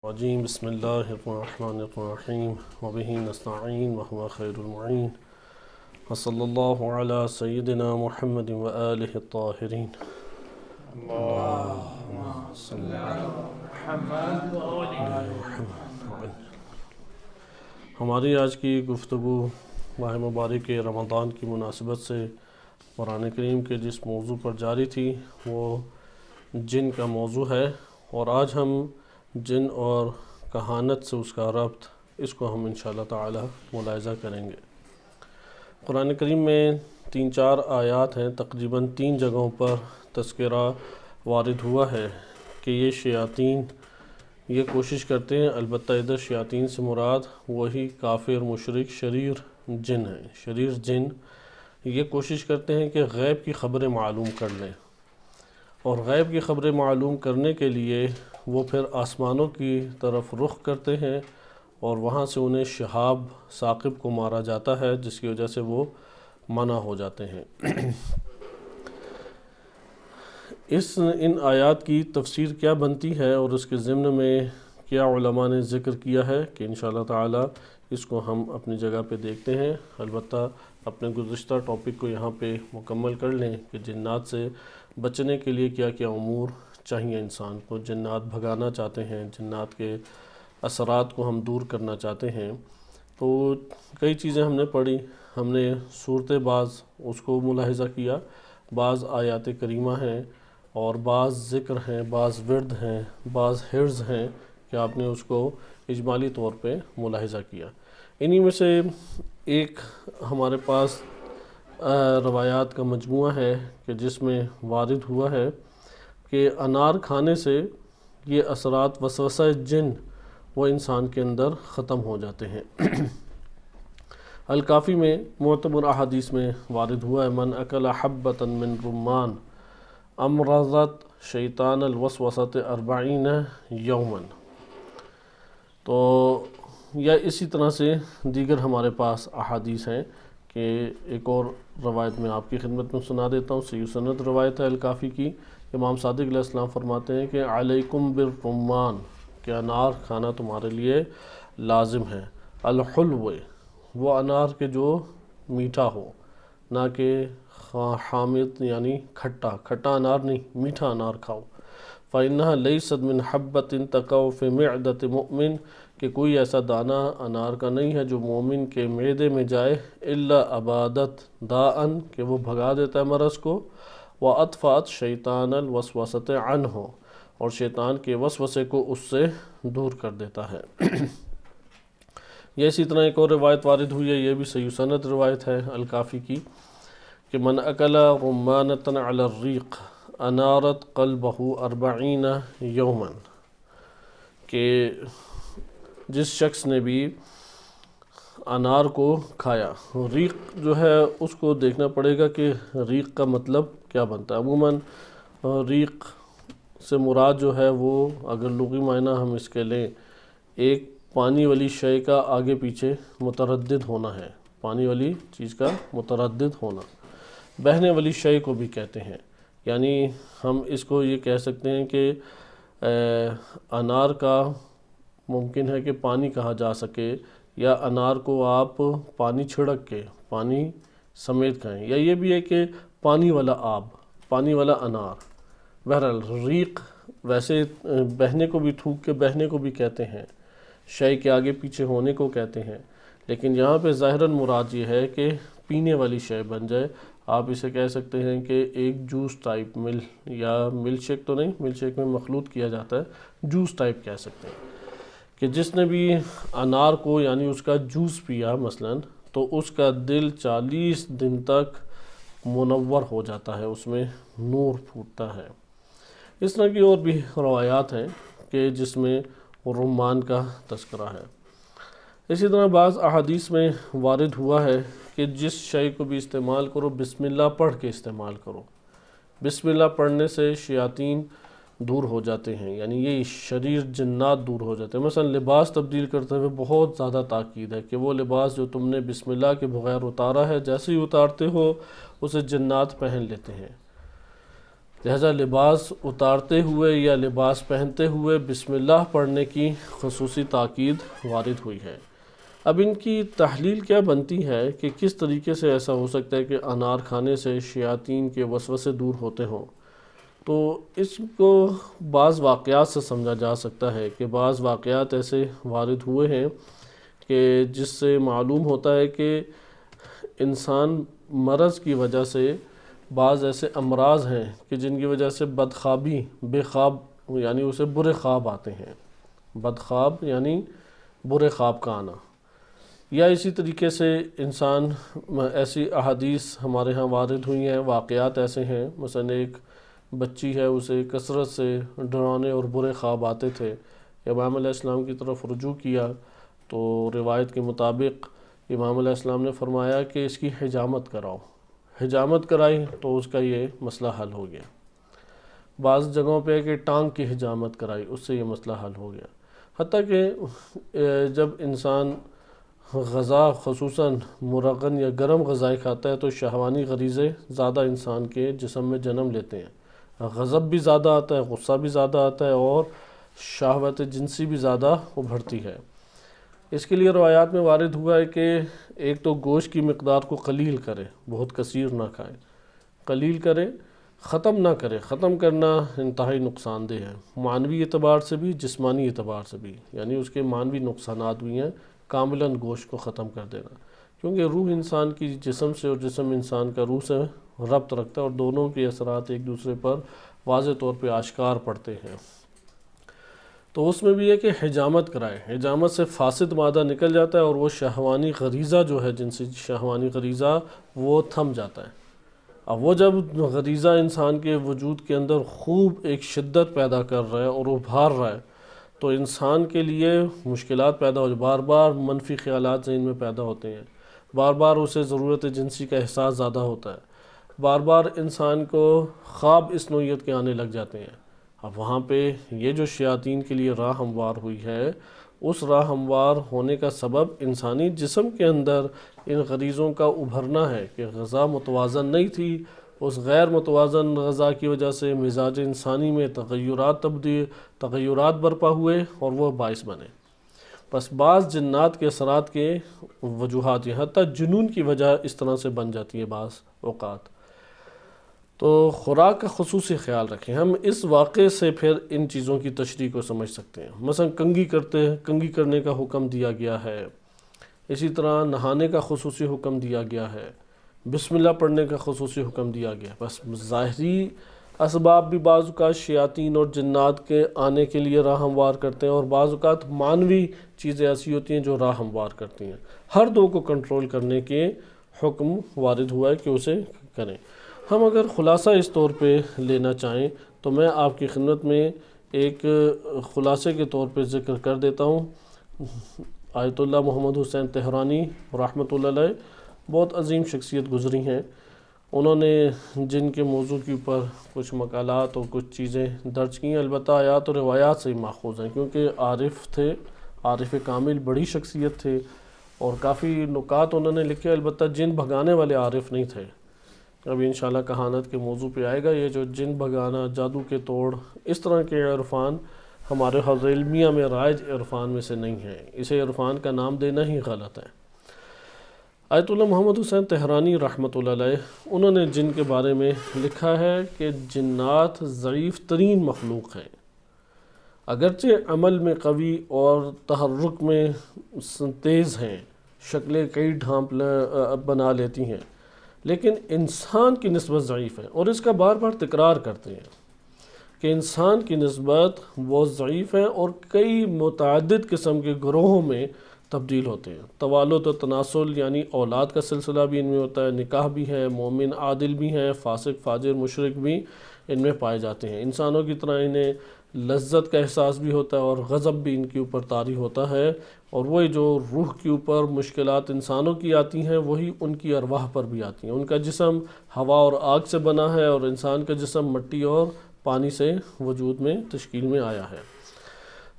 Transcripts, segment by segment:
الرجيم بسم الله الرحمن الرحيم وبه نستعين وهو خير المعين وصلى الله على سيدنا محمد وآله الطاهرين اللهم صل على محمد وآل ہماری آج کی گفتگو ماہ مبارک رمضان کی مناسبت سے قرآن کریم کے جس موضوع پر جاری تھی وہ جن کا موضوع ہے، اور آج ہم جن اور کہانت سے اس کا ربط اس کو ہم انشاءاللہ تعالی ملاحظہ کریں گے۔ قرآن کریم میں 3-4 آیات ہیں، تقریباً 3 جگہوں پر تذکرہ وارد ہوا ہے کہ یہ شیاطین یہ کوشش کرتے ہیں، البتہ ادھر شیاطین سے مراد وہی کافر مشرک شریر جن ہیں۔ شریر جن یہ کوشش کرتے ہیں کہ غیب کی خبریں معلوم کر لیں، اور غیب کی خبریں معلوم کرنے کے لیے وہ پھر آسمانوں کی طرف رخ کرتے ہیں، اور وہاں سے انہیں شہاب ثاقب کو مارا جاتا ہے، جس کی وجہ سے وہ منع ہو جاتے ہیں۔ ان آیات کی تفسیر کیا بنتی ہے اور اس کے ضمن میں کیا علماء نے ذکر کیا ہے کہ انشاءاللہ تعالی اس کو ہم اپنی جگہ پہ دیکھتے ہیں۔ البتہ اپنے گزشتہ ٹاپک کو یہاں پہ مکمل کر لیں کہ جنات سے بچنے کے لیے کیا کیا امور چاہیے انسان کو۔ جنات بھگانا چاہتے ہیں، جنات کے اثرات کو ہم دور کرنا چاہتے ہیں، تو کئی چیزیں ہم نے پڑھی، ہم نے صورت بعض اس کو ملاحظہ کیا، بعض آیات کریمہ ہیں اور بعض ذکر ہیں، بعض ورد ہیں، بعض حرز ہیں کہ آپ نے اس کو اجمالی طور پہ ملاحظہ کیا۔ انہی میں سے ایک ہمارے پاس روایات کا مجموعہ ہے کہ جس میں وارد ہوا ہے کہ انار کھانے سے یہ اثرات وسوسہ جن وہ انسان کے اندر ختم ہو جاتے ہیں۔ الکافی میں معتبر احادیث میں وارد ہوا ہے، من اکل حبۃ من رمان امرضت شیطان الوسوسۃ 40 یوما۔ تو یا اسی طرح سے دیگر ہمارے پاس احادیث ہیں کہ ایک اور روایت میں آپ کی خدمت میں سنا دیتا ہوں، صحیح سند روایت ہے الکافی کی۔ امام صادق علیہ السلام فرماتے ہیں کہ علیکم بالرمان، کہ انار کھانا تمہارے لیے لازم ہے، الحلو وہ انار کے جو میٹھا ہو، نہ کہ حامض یعنی کھٹا انار نہیں، میٹھا انار کھاؤ۔ فإنها ليست من حبة تقع في معدة مؤمن، کہ کوئی ایسا دانہ انار کا نہیں ہے جو مومن کے معدے میں جائے، الا ابادت داءً، کہ وہ بھگا دیتا ہے مرض کو، وَأَطْفَأَتْ شَيْطَانَ الْوَسْوَسَةَ عَنْهُ، اور شیطان کے وسوسے کو اس سے دور کر دیتا ہے۔ یہ اسی طرح ایک اور روایت وارد ہوئی ہے، یہ بھی صحیح سند روایت ہے الکافی کی، کہ من اکل رمانۃ علی الریق انارت قلبہ 40 یوما، کہ جس شخص نے بھی انار کو کھایا، ریق جو ہے اس کو دیکھنا پڑے گا کہ ریق کا مطلب کیا بنتا ہے۔ عموماً ریق سے مراد جو ہے وہ اگر لغوی معنی ہم اس کے لیں، ایک پانی والی شے کا آگے پیچھے متردد ہونا ہے، پانی والی چیز کا متردد ہونا، بہنے والی شے کو بھی کہتے ہیں۔ یعنی ہم اس کو یہ کہہ سکتے ہیں کہ انار کا ممکن ہے کہ پانی کہا جا سکے، یا انار کو آپ پانی چھڑک کے پانی سمیت کھائیں، یا یہ بھی ہے کہ پانی والا آب، پانی والا انار۔ بہرحال ریق ویسے بہنے کو بھی، تھوک کے بہنے کو بھی کہتے ہیں، شے کے آگے پیچھے ہونے کو کہتے ہیں، لیکن یہاں پہ ظاہراً مراد یہ ہے کہ پینے والی شے بن جائے۔ آپ اسے کہہ سکتے ہیں کہ ایک جوس ٹائپ یا ملک شیک تو نہیں، ملک شیک میں مخلوط کیا جاتا ہے، جوس ٹائپ کہہ سکتے ہیں، کہ جس نے بھی انار کو یعنی اس کا جوس پیا مثلاً، تو اس کا دل 40 دن تک منور ہو جاتا ہے، اس میں نور پھوٹتا ہے۔ اس طرح کی اور بھی روایات ہیں کہ جس میں رمان کا تذکرہ ہے۔ اسی طرح بعض احادیث میں وارد ہوا ہے کہ جس شے کو بھی استعمال کرو بسم اللہ پڑھ کے استعمال کرو۔ بسم اللہ پڑھنے سے شیاطین دور ہو جاتے ہیں، یعنی یہ شریر جنات دور ہو جاتے ہیں۔ مثلا لباس تبدیل کرتے ہوئے بہت زیادہ تاکید ہے کہ وہ لباس جو تم نے بسم اللہ کے بغیر اتارا ہے، جیسے ہی اتارتے ہو اسے جنات پہن لیتے ہیں۔ لہذا لباس اتارتے ہوئے یا لباس پہنتے ہوئے بسم اللہ پڑھنے کی خصوصی تاکید وارد ہوئی ہے۔ اب ان کی تحلیل کیا بنتی ہے کہ کس طریقے سے ایسا ہو سکتا ہے کہ انار کھانے سے شیاطین کے وسوسے دور ہوتے ہوں؟ تو اس کو بعض واقعات سے سمجھا جا سکتا ہے کہ بعض واقعات ایسے وارد ہوئے ہیں کہ جس سے معلوم ہوتا ہے کہ انسان مرض کی وجہ سے بعض ایسے امراض ہیں کہ جن کی وجہ سے بدخوابی، بے خواب یعنی اسے برے خواب آتے ہیں، بدخواب یعنی برے خواب کا آنا۔ یا اسی طریقے سے انسان ایسی احادیث ہمارے ہاں وارد ہوئی ہیں، واقعات ایسے ہیں، مثلا ایک بچی ہے، اسے کثرت سے ڈرانے اور برے خواب آتے تھے، امام علیہ السلام کی طرف رجوع کیا تو روایت کے مطابق امام علیہ السلام نے فرمایا کہ اس کی حجامت کراؤ، حجامت کرائی تو اس کا یہ مسئلہ حل ہو گیا۔ بعض جگہوں پہ کہ ٹانگ کی حجامت کرائی، اس سے یہ مسئلہ حل ہو گیا۔ حتیٰ کہ جب انسان غذا خصوصاً مرغن یا گرم غذائیں کھاتا ہے تو شہوانی غریزے زیادہ انسان کے جسم میں جنم لیتے ہیں، غضب بھی زیادہ آتا ہے، غصہ بھی زیادہ آتا ہے اور شہوت جنسی بھی زیادہ ابھرتی ہے۔ اس کے لیے روایات میں وارد ہوا ہے کہ ایک تو گوشت کی مقدار کو قلیل کرے، بہت کثیر نہ کھائے، قلیل کرے، ختم نہ کرے، ختم کرنا انتہائی نقصان دہ ہے، معنوی اعتبار سے بھی جسمانی اعتبار سے بھی، یعنی اس کے معنوی نقصانات بھی ہیں، کاملاً گوشت کو ختم کر دینا، کیونکہ روح انسان کی جسم سے اور جسم انسان کا روح سے ربط رکھتا ہے اور دونوں کے اثرات ایک دوسرے پر واضح طور پہ آشکار پڑتے ہیں۔ تو اس میں بھی یہ کہ حجامت کرائے، حجامت سے فاسد مادہ نکل جاتا ہے اور وہ شہوانی غریزہ جو ہے، جنسی شہوانی غریزہ، وہ تھم جاتا ہے۔ اب وہ جب غریزہ انسان کے وجود کے اندر خوب ایک شدت پیدا کر رہا ہے اور ابھار رہا ہے تو انسان کے لیے مشکلات پیدا ہو جائے، بار بار منفی خیالات ذہن میں پیدا ہوتے ہیں، بار بار اسے ضرورت جنسی کا احساس زیادہ ہوتا ہے، بار بار انسان کو خواب اس نوعیت کے آنے لگ جاتے ہیں۔ اب وہاں پہ یہ جو شیاطین کے لیے راہ ہموار ہوئی ہے، اس راہ ہموار ہونے کا سبب انسانی جسم کے اندر ان غریزوں کا ابھرنا ہے کہ غذا متوازن نہیں تھی، اس غیر متوازن غذا کی وجہ سے مزاج انسانی میں تغیرات برپا ہوئے اور وہ باعث بنے۔ بس بعض جنات کے اثرات کے وجوہات ہیں، حتیٰ جنون کی وجہ اس طرح سے بن جاتی ہے بعض اوقات۔ تو خوراک کا خصوصی خیال رکھیں۔ ہم اس واقعے سے پھر ان چیزوں کی تشریح کو سمجھ سکتے ہیں، مثلا کنگھی کرنے کا حکم دیا گیا ہے، اسی طرح نہانے کا خصوصی حکم دیا گیا ہے، بسم اللہ پڑھنے کا خصوصی حکم دیا گیا۔ بس ظاہری اسباب بھی بعض اوقات شیاطین اور جنات کے آنے کے لیے راہ ہموار کرتے ہیں اور بعض اوقات معنوی چیزیں ایسی ہوتی ہیں جو راہ ہموار کرتی ہیں۔ ہر دو کو کنٹرول کرنے کے حکم وارد ہوا ہے کہ اسے کریں۔ ہم اگر خلاصہ اس طور پہ لینا چاہیں تو میں آپ کی خدمت میں ایک خلاصے کے طور پہ ذکر کر دیتا ہوں۔ آیت اللہ محمد حسین تہرانی رحمۃ اللہ علیہ بہت عظیم شخصیت گزری ہیں، انہوں نے جن کے موضوع کے اوپر کچھ مقالات اور کچھ چیزیں درج کی ہیں، البتہ آیات اور روایات سے ہی ماخوذ ہیں، کیونکہ عارف تھے، عارف کامل، بڑی شخصیت تھے اور کافی نکات انہوں نے لکھے، البتہ جن بھگانے والے عارف نہیں تھے۔ ابھی انشاءاللہ کہانت کے موضوع پہ آئے گا، یہ جو جن بھگانا، جادو کے توڑ، اس طرح کے عرفان ہمارے حوزہ علمیہ میں رائج عرفان میں سے نہیں ہے، اسے عرفان کا نام دینا ہی غلط ہے۔ آیت اللہ محمد حسین تہرانی رحمۃ اللہ علیہ انہوں نے جن کے بارے میں لکھا ہے کہ جنات ضعیف ترین مخلوق ہیں، اگرچہ عمل میں قوی اور تحرک میں تیز ہیں، شکلیں کئی ڈھانپ بنا لیتی ہیں، لیکن انسان کی نسبت ضعیف ہے، اور اس کا بار بار تکرار کرتے ہیں کہ انسان کی نسبت وہ ضعیف ہے اور کئی متعدد قسم کے گروہوں میں تبدیل ہوتے ہیں۔ توالد و تناسل یعنی اولاد کا سلسلہ بھی ان میں ہوتا ہے، نکاح بھی ہے، مومن عادل بھی ہیں، فاسق فاجر مشرک بھی ان میں پائے جاتے ہیں۔ انسانوں کی طرح انہیں لذت کا احساس بھی ہوتا ہے اور غضب بھی ان کے اوپر طاری ہوتا ہے، اور وہی جو روح کے اوپر مشکلات انسانوں کی آتی ہیں وہی ان کی ارواح پر بھی آتی ہیں۔ ان کا جسم ہوا اور آگ سے بنا ہے اور انسان کا جسم مٹی اور پانی سے وجود میں تشکیل میں آیا ہے۔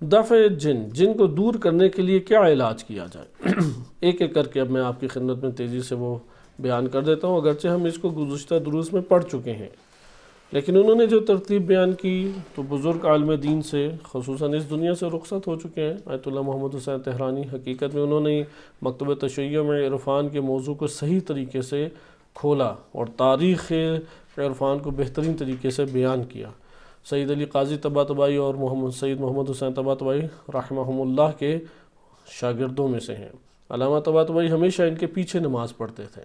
دفع جن کو دور کرنے کے لیے کیا علاج کیا جائے، ایک ایک کر کے اب میں آپ کی خدمت میں تیزی سے وہ بیان کر دیتا ہوں، اگرچہ ہم اس کو گزشتہ دروس میں پڑھ چکے ہیں۔ لیکن انہوں نے جو ترتیب بیان کی تو بزرگ عالم دین سے خصوصاً اس دنیا سے رخصت ہو چکے ہیں. آیت اللہ محمد حسین تہرانی حقیقت میں انہوں نے مکتبہ تشیع میں عرفان کے موضوع کو صحیح طریقے سے کھولا اور تاریخ عرفان کو بہترین طریقے سے بیان کیا. سید علی قاضی طباطبائی اور سید محمد حسین طباطبائی رحمہم اللہ کے شاگردوں میں سے ہیں. علامہ طباطبائی ہمیشہ ان کے پیچھے نماز پڑھتے تھے،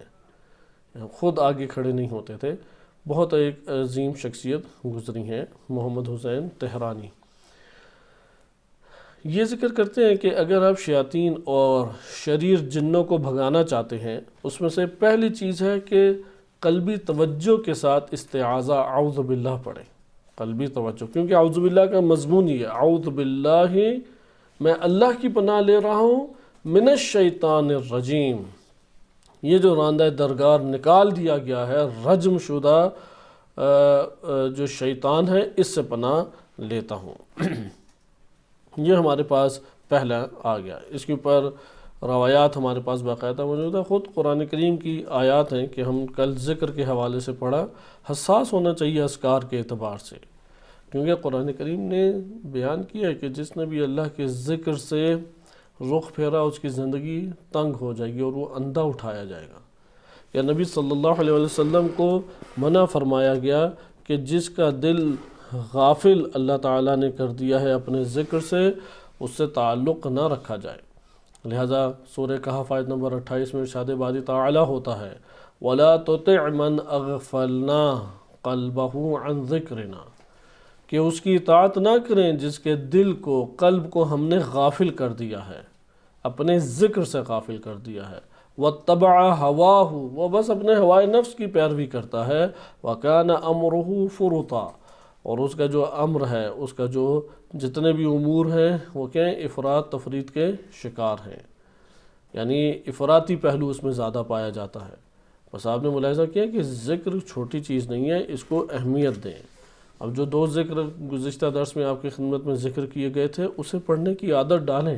خود آگے کھڑے نہیں ہوتے تھے. بہت ایک عظیم شخصیت گزری ہیں محمد حسین تہرانی. یہ ذکر کرتے ہیں کہ اگر آپ شیاطین اور شریر جنوں کو بھگانا چاہتے ہیں، اس میں سے پہلی چیز ہے کہ قلبی توجہ کے ساتھ استعاذہ اعوذ باللہ پڑھیں. قلبی توجہ، کیونکہ اعوذ باللہ کا مضمون یہ ہے، اعوذ باللہ میں اللہ کی پناہ لے رہا ہوں من الشیطان الرجیم. یہ جو راندہ درگار نکال دیا گیا ہے، رجم شدہ جو شیطان ہے، اس سے پناہ لیتا ہوں. یہ ہمارے پاس پہلا آ گیا. اس کے اوپر روایات ہمارے پاس باقاعدہ موجود ہے. خود قرآن کریم کی آیات ہیں کہ ہم کل ذکر کے حوالے سے پڑھا. حساس ہونا چاہیے اذکار کے اعتبار سے، کیونکہ قرآن کریم نے بیان کیا ہے کہ جس نے بھی اللہ کے ذکر سے رخ پھیرا اس کی زندگی تنگ ہو جائے گی اور وہ اندھا اٹھایا جائے گا. یا نبی صلی اللہ علیہ وسلم کو منع فرمایا گیا کہ جس کا دل غافل اللہ تعالیٰ نے کر دیا ہے اپنے ذکر سے، اس سے تعلق نہ رکھا جائے. لہذا سورہ کہف آیت نمبر 28 میں ارشاد باری تعالیٰ ہوتا ہے وَلَا تُطِعْ مَنْ أَغْفَلْنَا قَلْبَهُ عَنْ ذِكْرِنَا، کہ اس کی اطاعت نہ کریں جس کے دل کو، قلب کو ہم نے غافل کر دیا ہے، اپنے ذکر سے غافل کر دیا ہے. وَاتَّبَعَ هَوَاهُ، وہ بس اپنے ہوائے نفس کی پیروی کرتا ہے. وَكَانَ أَمْرُهُ فُرُطًا، اور اس کا جو امر ہے، اس کا جو جتنے بھی امور ہیں وہ کیا ہیں، افراط تفریط کے شکار ہیں. یعنی افراطی پہلو اس میں زیادہ پایا جاتا ہے. بس آپ نے ملاحظہ کیا کہ ذکر چھوٹی چیز نہیں ہے، اس کو اہمیت دیں. اب جو 2 ذکر گزشتہ درس میں آپ کی خدمت میں ذکر کیے گئے تھے، اسے پڑھنے کی عادت ڈالیں.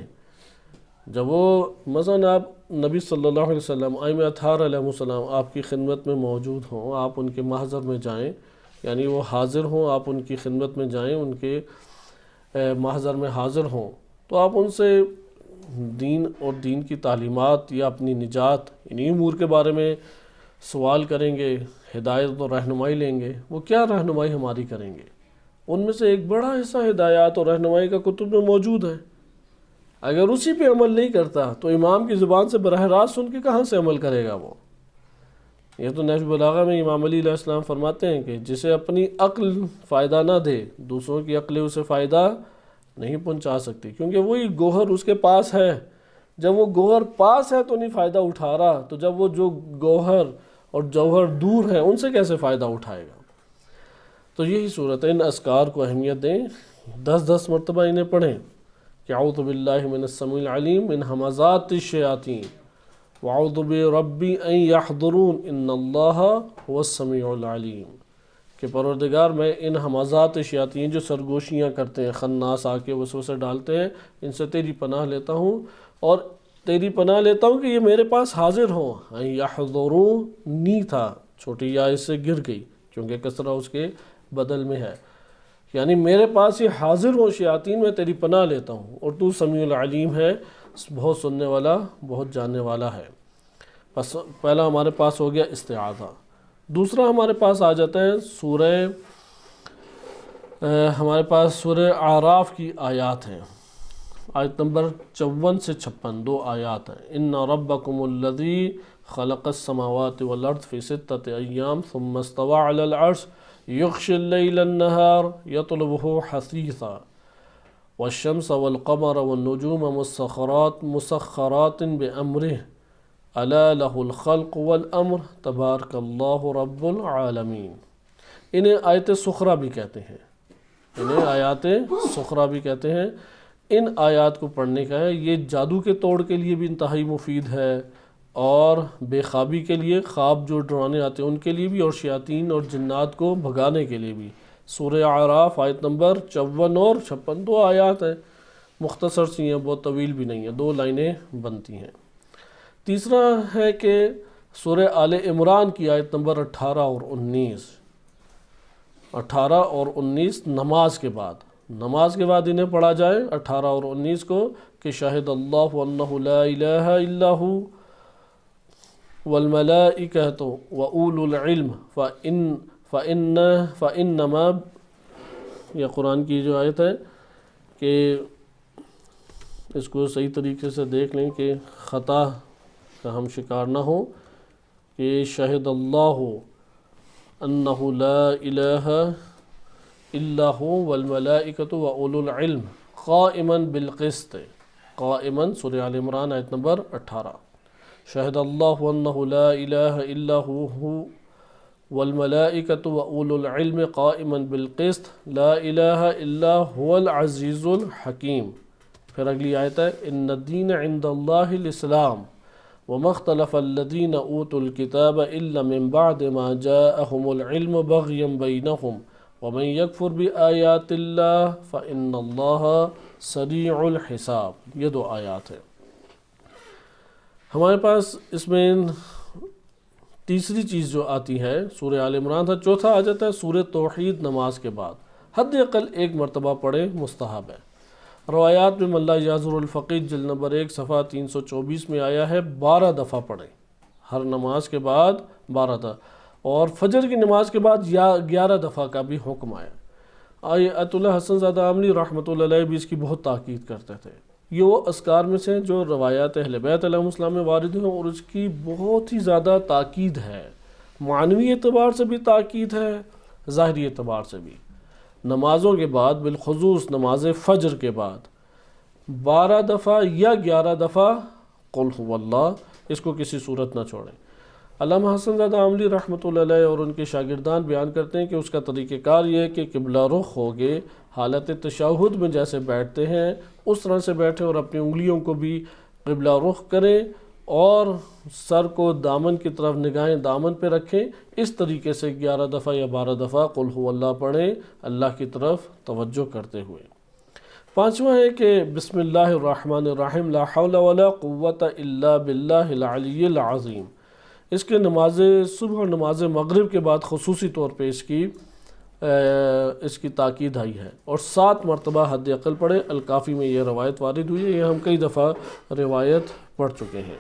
جب وہ مثلا آپ نبی صلی اللہ علیہ وسلم، ائمہ اطہار علیہ السلام آپ کی خدمت میں موجود ہوں، آپ ان کے محضر میں جائیں، یعنی وہ حاضر ہوں، آپ ان کی خدمت میں جائیں، ان کے محضر میں حاضر ہوں، تو آپ ان سے دین اور دین کی تعلیمات یا اپنی نجات انہی امور کے بارے میں سوال کریں گے، ہدایت اور رہنمائی لیں گے. وہ کیا رہنمائی ہماری کریں گے؟ ان میں سے ایک بڑا حصہ ہدایات اور رہنمائی کا کتب میں موجود ہے. اگر اسی پہ عمل نہیں کرتا تو امام کی زبان سے براہ راست سن کے کہاں سے عمل کرے گا وہ؟ یہ تو نہج البلاغہ میں امام علی علیہ السلام فرماتے ہیں کہ جسے اپنی عقل فائدہ نہ دے، دوسروں کی عقل اسے فائدہ نہیں پہنچا سکتی، کیونکہ وہی گوہر اس کے پاس ہے. جب وہ گوہر پاس ہے تو نہیں فائدہ اٹھا رہا، تو جب وہ جو گوہر اور جوہر دور ہیں ان سے کیسے فائدہ اٹھائے گا؟ تو یہی صورت ہے. ان اذکار کو اہمیت دیں، 10 مرتبہ انہیں پڑھیں کہ اعوذ باللہ من السمیع العلیم من ہمزات الشیاطین واعوذ بربی ان یحضرون ان اللہ هو السمیع العلیم، کہ پروردگار میں ان ہمزات شیاطین جو سرگوشیاں کرتے ہیں، خناس آ کے وسوسے ڈالتے ہیں، ان سے تیری پناہ لیتا ہوں، اور تیری پناہ لیتا ہوں کہ یہ میرے پاس حاضر ہوں. ان یحضرون نی تھا، چھوٹی یا اس سے گر گئی کیونکہ کسرہ اس کے بدل میں ہے، یعنی میرے پاس یہ حاضر ہو شیاطین، میں تیری پناہ لیتا ہوں، اور تو سمیع العلیم ہے، بہت سننے والا، بہت جاننے والا ہے. بس پہلا ہمارے پاس ہو گیا استعاذہ. دوسرا ہمارے پاس آ جاتا ہے ہمارے پاس سورہ اعراف کی آیات ہیں. آیت نمبر 54 سے 56 2 آیات ہیں. ان ربکم الذی خلق السماوات والارض فی 6 ایام ثم استوى علی العرش یغشی اللیل النہار یطلبہ حثیثا والشمس والقمر والنجوم مسخرات بامرہ الا لہ الخلق والامر تبارک اللہ رب العالمین. انہیں آیت سخرہ بھی کہتے ہیں، انہیں آیات سخرہ بھی کہتے ہیں. ان آیات کو پڑھنے کا ہے، یہ جادو کے توڑ کے لیے بھی انتہائی مفید ہے، اور بے خوابی کے لیے، خواب جو ڈرانے آتے ہیں ان کے لیے بھی، اور شیاطین اور جنات کو بھگانے کے لیے بھی. سورہ اعراف آیت نمبر 54 اور 56 2 آیات ہیں، مختصر سی ہیں، بہت طویل بھی نہیں ہیں، 2 لائنیں بنتی ہیں. تیسرا ہے کہ سورہ آل عمران کی آیت نمبر 18 اور 19. 18 اور 19 نماز کے بعد انہیں پڑھا جائے 18 اور 19 کو کہ شاہد اللہ انہ لا الہ الا ہو والملائکۃ واولو العلم فانما یہ قرآن کی جو آیت ہے کہ اس کو صحیح طریقے سے دیکھ لیں کہ خطا کا ہم شکار نہ ہو کہ شاہد اللہ انہ لا الہ الا ہو والملائکۃ واولو العلم قائما بالقسط قائما سورہ آل عمران آیت نمبر 18 شاہد اللہ انہ لا الہ الا ہو والملائکۃ واولو العلم قائما بالقسط لا الہ الا هو العزیز الحکیم۔ پھر اگلی آیت ہے ان الدین عند اللہ الاسلام وما اختلف الذین اوتوا الکتاب الا من بعد ما جاءهم العلم بغیا بینہم ومن یکفر بآیات اللہ فإن اللہ سریع الحساب۔ یہ 2 آیات ہیں۔ ہمارے پاس اس میں تیسری چیز جو آتی ہے سورہ آل عمران تھا، چوتھا آ جاتا ہے سورہ توحید نماز کے بعد، حد اقل 1 مرتبہ پڑھے مستحب ہے۔ روایات میں ملا یازر الفقید جلد نمبر 1 صفحہ 324 میں آیا ہے 12 دفعہ پڑھیں، ہر نماز کے بعد 12 دفعہ، اور فجر کی نماز کے بعد 11 دفعہ کا بھی حکم آیا۔ آیت اللہ حسن زادہ عاملی رحمۃ اللہ علیہ بھی اس کی بہت تاکید کرتے تھے۔ یہ وہ اذکار میں سے جو روایات اہل بیت علیہ السلام میں وارد ہیں اور اس کی بہت ہی زیادہ تاکید ہے، معنوی اعتبار سے بھی تاکید ہے، ظاہری اعتبار سے بھی۔ نمازوں کے بعد بالخصوص نماز فجر کے بعد 12 دفعہ یا 11 دفعہ قل هو اللہ، اس کو کسی صورت نہ چھوڑیں۔ علامہ حسن زادہ عاملی رحمۃ اللہ علیہ اور ان کے شاگردان بیان کرتے ہیں کہ اس کا طریقہ کار یہ ہے کہ قبلہ رخ ہوگے، حالت تشہد میں جیسے بیٹھتے ہیں اس طرح سے بیٹھیں اور اپنی انگلیوں کو بھی قبلہ رخ کریں اور سر کو دامن کی طرف، نگاہیں دامن پہ رکھیں، اس طریقے سے 11 دفعہ یا 12 دفعہ قل هو اللہ پڑھیں اللہ کی طرف توجہ کرتے ہوئے۔ 5واں ہے کہ بسم اللہ الرحمن الرحیم لا حول ولا قوت الا باللہ العلی العظیم۔ اس کے نماز صبح اور نماز مغرب کے بعد خصوصی طور پہ اس کی تاکید آئی ہے، اور 7 مرتبہ حد عقل پڑھے۔ الکافی میں یہ روایت وارد ہوئی ہے، یہ ہم کئی دفعہ روایت پڑھ چکے ہیں۔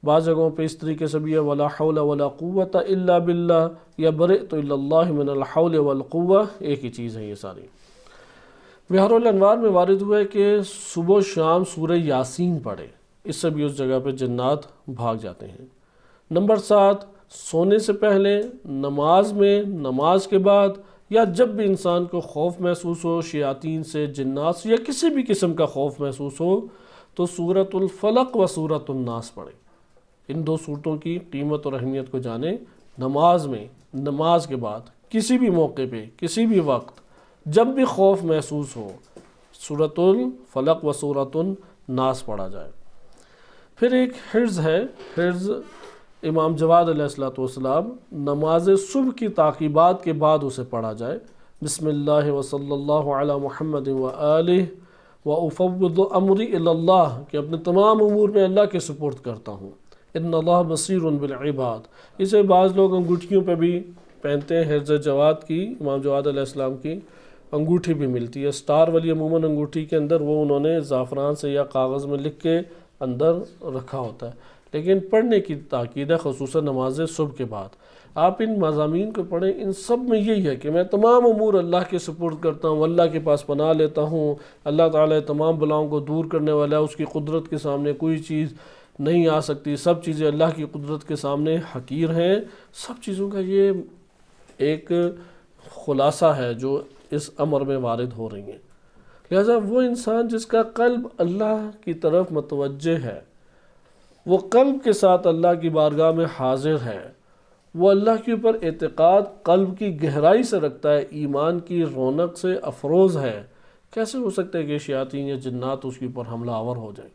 بعض جگہوں پہ اس طریقے سے بھی ہے ولا حول ولا قوت الا باللہ یا برئت الی اللہ من الحول والقوہ، ایک ہی چیز ہے یہ ساری۔ بحار الانوار میں وارد ہوا ہے کہ صبح و شام سورہ یاسین پڑھے، اس سے بھی اس جگہ پہ جنات بھاگ جاتے ہیں۔ نمبر 7، سونے سے پہلے، نماز میں، نماز کے بعد، یا جب بھی انسان کو خوف محسوس ہو شیاطین سے، جنات سے، یا کسی بھی قسم کا خوف محسوس ہو تو سورۃ الفلق و سورۃ الناس پڑھیں۔ ان 2 صورتوں کی قیمت اور اہمیت کو جانیں۔ نماز میں، نماز کے بعد، کسی بھی موقع پہ، کسی بھی وقت، جب بھی خوف محسوس ہو سورۃ الفلق و سورۃ الناس پڑھا جائے۔ پھر ایک حرز ہے، حرز امام جواد علیہ السلام نماز صبح کی تعقیبات کے بعد اسے پڑھا جائے۔ بسم اللہ وصلی اللہ علی محمد وآلہ وافوض امری الی اللہ، کہ اپنے تمام امور میں اللہ کے سپرد کرتا ہوں۔ ان اللہ بصیر بالعباد، اسے بعض لوگ انگوٹھیوں پہ بھی پہنتے ہیں، حرز جواد کی، امام جواد علیہ السلام کی انگوٹھی بھی ملتی ہے، سٹار والی عموماً انگوٹھی کے اندر وہ انہوں نے زعفران سے یا کاغذ میں لکھ کے اندر رکھا ہوتا ہے، لیکن پڑھنے کی تاکید ہے خصوصاً نماز صبح کے بعد۔ آپ ان مضامین کو پڑھیں، ان سب میں یہی ہے کہ میں تمام امور اللہ کے سپرد کرتا ہوں، اللہ کے پاس پناہ لیتا ہوں، اللہ تعالیٰ تمام بلاؤں کو دور کرنے والا ہے، اس کی قدرت کے سامنے کوئی چیز نہیں آ سکتی، سب چیزیں اللہ کی قدرت کے سامنے حقیر ہیں۔ سب چیزوں کا یہ ایک خلاصہ ہے جو اس امر میں وارد ہو رہی ہیں۔ لہذا وہ انسان جس کا قلب اللہ کی طرف متوجہ ہے، وہ قلب کے ساتھ اللہ کی بارگاہ میں حاضر ہے، وہ اللہ کے اوپر اعتقاد قلب کی گہرائی سے رکھتا ہے، ایمان کی رونق سے افروز ہے، کیسے ہو سکتا ہے کہ شیاطین یا جنات اس کے اوپر حملہ آور ہو جائیں؟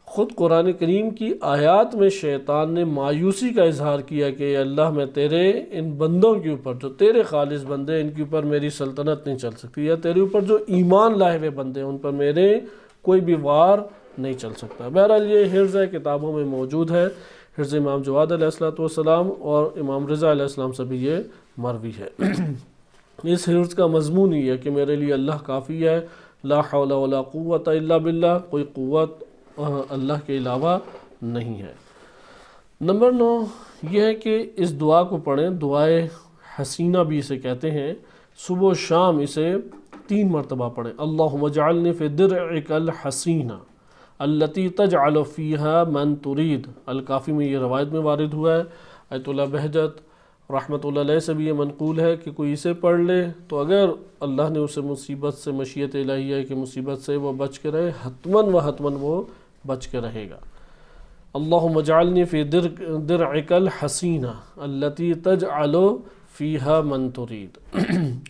خود قرآن کریم کی آیات میں شیطان نے مایوسی کا اظہار کیا کہ اے اللہ میں تیرے ان بندوں کے اوپر جو تیرے خالص بندے، ان کے اوپر میری سلطنت نہیں چل سکتی، یا تیرے اوپر جو ایمان لائے ہوئے بندے ان پر میرے کوئی بھی وار نہیں چل سکتا۔ بہرحال یہ حرز ہے، کتابوں میں موجود ہے، حرز امام جواد علیہ السلام اور امام رضا علیہ السلام سے بھی یہ مروی ہے۔ اس حرص کا مضمون ہی ہے کہ میرے لیے اللہ کافی ہے، لا حول ولا قوت الا باللہ، کوئی قوت اللہ کے علاوہ نہیں ہے۔ نمبر 9 یہ ہے کہ اس دعا کو پڑھیں، دعائے حسینہ بھی اسے کہتے ہیں، صبح و شام اسے 3 مرتبہ پڑھیں۔ اللہم اجعلنی فی درعک الحسینہ التی تجعل فیہا من ترید، الکافی میں یہ روایت میں وارد ہوا ہے۔ آیت اللہ بہجت رحمۃ اللہ علیہ سے بھی یہ منقول ہے کہ کوئی اسے پڑھ لے تو اگر اللہ نے اسے مصیبت سے، مشیت الہیہ ہے کہ مصیبت سے وہ بچ کے رہے، حتماً و حتماً وہ بچ کے رہے گا۔ اللہم اجعلنی فی درعک الحسینہ التی تجعل فیہا من ترید،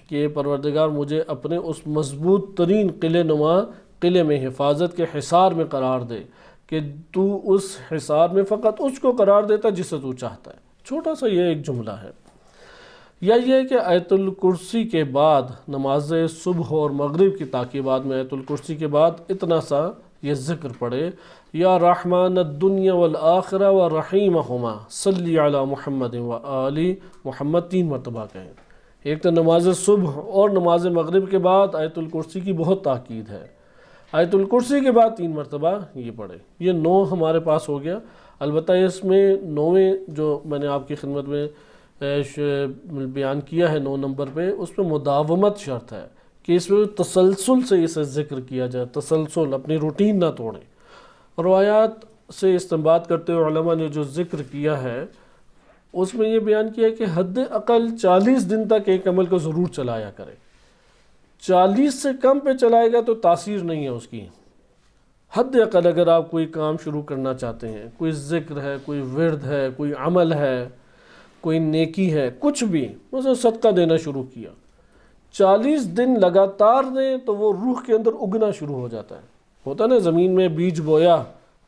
کہ پروردگار مجھے اپنے اس مضبوط ترین قلعہ نما قلعے میں، حفاظت کے حصار میں قرار دے، کہ تو اس حصار میں فقط اس کو قرار دیتا جسے تو چاہتا ہے۔ چھوٹا سا یہ ایک جملہ ہے۔ یا یہ ہے کہ آیت الکرسی کے بعد نماز صبح اور مغرب کی تاکیبات میں آیت الکرسی کے بعد اتنا سا یہ ذکر پڑھے، یا رحمن الدنیا والآخرہ ورحیمہما صلی علی محمد وآل محمد 3 مرتبہ کہیں۔ ایک تو نماز صبح اور نماز مغرب کے بعد آیت الکرسی کی بہت تاکید ہے، آیت الکرسی کے بعد 3 مرتبہ یہ پڑھے۔ یہ 9 ہمارے پاس ہو گیا۔ البتہ اس میں 9ویں جو میں نے آپ کی خدمت میں بیان کیا ہے 9 نمبر پہ، اس پہ مداومت شرط ہے کہ اس میں تسلسل سے اسے ذکر کیا جائے، تسلسل، اپنی روٹین نہ توڑیں۔ روایات سے استنباط کرتے ہوئے علماء نے جو ذکر کیا ہے اس میں یہ بیان کیا کہ حد اقل 40 دن تک ایک عمل کو ضرور چلایا کرے۔ 40 سے کم پہ چلائے گا تو تاثیر نہیں ہے اس کی۔ حد اقل اگر آپ کوئی کام شروع کرنا چاہتے ہیں، کوئی ذکر ہے، کوئی ورد ہے، کوئی عمل ہے، کوئی نیکی ہے، کچھ بھی، مثلا صدقہ دینا شروع کیا، 40 دن لگاتار دیں تو وہ روح کے اندر اگنا شروع ہو جاتا ہے۔ ہوتا نا زمین میں بیج بویا،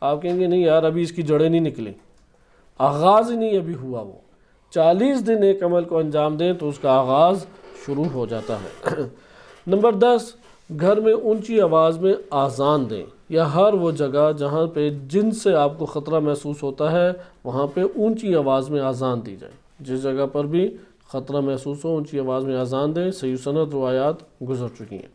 آپ کہیں گے نہیں یار ابھی اس کی جڑیں نہیں نکلیں، آغاز ہی نہیں ابھی ہوا، وہ 40 دن ایک عمل کو انجام دیں تو اس کا آغاز شروع ہو جاتا ہے۔ نمبر 10 گھر میں اونچی آواز میں آذان دیں، یا ہر وہ جگہ جہاں پہ جن سے آپ کو خطرہ محسوس ہوتا ہے وہاں پہ اونچی آواز میں آذان دی جائے۔ جس جگہ پر بھی خطرہ محسوس ہو اونچی آواز میں آذان دیں، صحیح سند روایات گزر چکی ہیں۔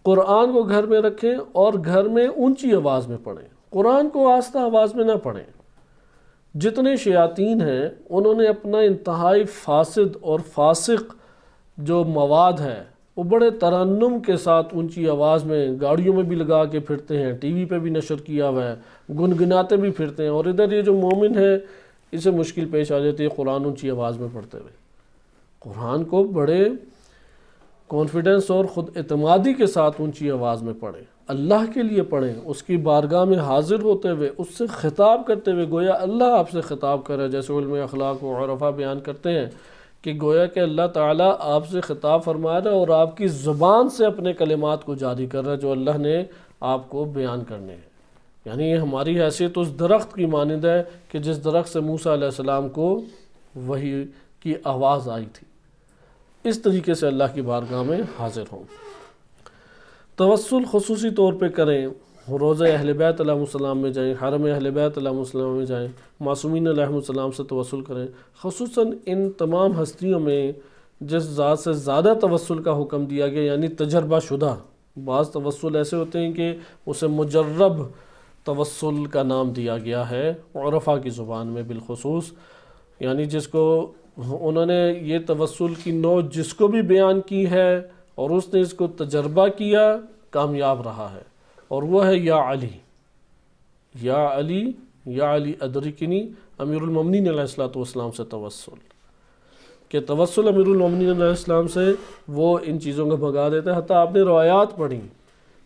قرآن کو گھر میں رکھیں اور گھر میں اونچی آواز میں پڑھیں، قرآن کو آہستہ آواز میں نہ پڑھیں۔ جتنے شیاطین ہیں انہوں نے اپنا انتہائی فاسد اور فاسق جو مواد ہے وہ بڑے ترنم کے ساتھ اونچی آواز میں گاڑیوں میں بھی لگا کے پھرتے ہیں، ٹی وی پہ بھی نشر کیا ہوا ہے، گنگناتے بھی پھرتے ہیں، اور ادھر یہ جو مومن ہے اسے مشکل پیش آ جاتی ہے قرآن اونچی آواز میں پڑھتے ہوئے۔ قرآن کو بڑے کانفیڈنس اور خود اعتمادی کے ساتھ اونچی آواز میں پڑھیں، اللہ کے لیے پڑھیں، اس کی بارگاہ میں حاضر ہوتے ہوئے، اس سے خطاب کرتے ہوئے، گویا اللہ آپ سے خطاب کر رہا ہے، جیسے علم اخلاق و عرفہ بیان کرتے ہیں کہ گویا کہ اللہ تعالیٰ آپ سے خطاب فرما رہا ہے اور آپ کی زبان سے اپنے کلمات کو جاری کر رہا ہے جو اللہ نے آپ کو بیان کرنے ہیں۔ یعنی یہ ہماری حیثیت اس درخت کی مانند ہے کہ جس درخت سے موسیٰ علیہ السلام کو وحی کی آواز آئی تھی، اس طریقے سے اللہ کی بارگاہ میں حاضر ہوں۔ توسل خصوصی طور پہ کریں، روضہ اہل بیت علیہ السلام میں جائیں، حرم اہل بیت علیہ السلام میں جائیں، معصومین علیہ السلام سے توسل کریں۔ خصوصاً ان تمام ہستیوں میں جس ذات سے زیادہ توسل کا حکم دیا گیا یعنی تجربہ شدہ، بعض توسل ایسے ہوتے ہیں کہ اسے مجرب توسل کا نام دیا گیا ہے عرفہ کی زبان میں بالخصوص، یعنی جس کو انہوں نے یہ توسل کی نوع جس کو بھی بیان کی ہے اور اس نے اس کو تجربہ کیا کامیاب رہا ہے، اور وہ ہے یا علی، یا علی، یا علی ادرکنی، امیر المومنین علیہ السلام سے توسل، کہ توسل امیر المومنین علیہ السلام سے وہ ان چیزوں کو بھگا دیتا ہے۔ حتیٰ آپ نے روایات پڑھی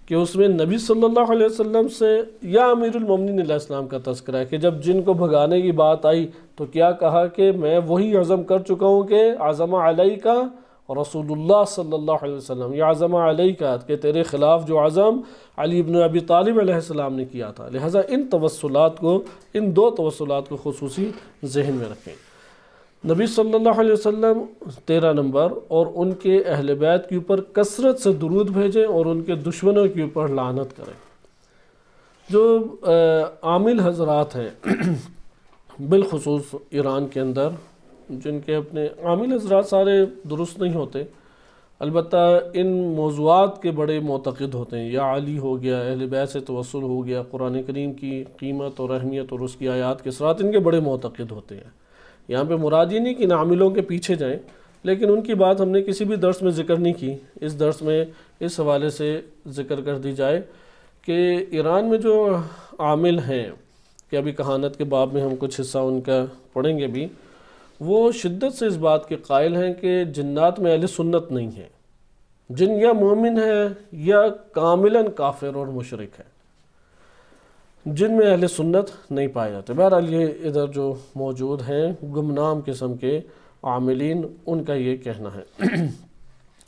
کہ اس میں نبی صلی اللہ علیہ وسلم سے یا امیر المومنین علیہ السلام کا تذکرہ ہے کہ جب جن کو بھگانے کی بات آئی تو کیا کہا کہ میں وہی عزم کر چکا ہوں کہ عزم علیکا رسول اللہ صلی اللہ علیہ وسلم، یا عزم علیکا کہ تیرے خلاف جو عزم علی بن ابی طالب علیہ السلام نے کیا تھا۔ لہٰذا ان توسلات کو، ان 2 توسلات کو خصوصی ذہن میں رکھیں۔ نبی صلی اللہ علیہ وسلم 13 نمبر، اور ان کے اہل بیت کے اوپر کثرت سے درود بھیجیں اور ان کے دشمنوں کے اوپر لعنت کریں۔ جو عامل حضرات ہیں بالخصوص ایران کے اندر، جن کے اپنے عامل حضرات سارے درست نہیں ہوتے، البتہ ان موضوعات کے بڑے معتقد ہوتے ہیں، یا علی ہو گیا، اہل بیت سے توسل ہو گیا، قرآن کریم کی قیمت اور اہمیت اور اس کی آیات کے اثرات، ان کے بڑے معتقد ہوتے ہیں۔ یہاں پہ مراد یہ نہیں کہ ان عاملوں کے پیچھے جائیں، لیکن ان کی بات ہم نے کسی بھی درس میں ذکر نہیں کی، اس درس میں اس حوالے سے ذکر کر دی جائے کہ ایران میں جو عامل ہیں، کہ ابھی کہانت کے باب میں ہم کچھ حصہ ان کا پڑھیں گے بھی، وہ شدت سے اس بات کے قائل ہیں کہ جنات میں اہل سنت نہیں ہیں، جن یا مومن ہے یا کاملاً کافر اور مشرک ہے، جن میں اہل سنت نہیں پائے جاتے۔ بہرحال یہ ادھر جو موجود ہیں گمنام قسم کے عاملین، ان کا یہ کہنا ہے۔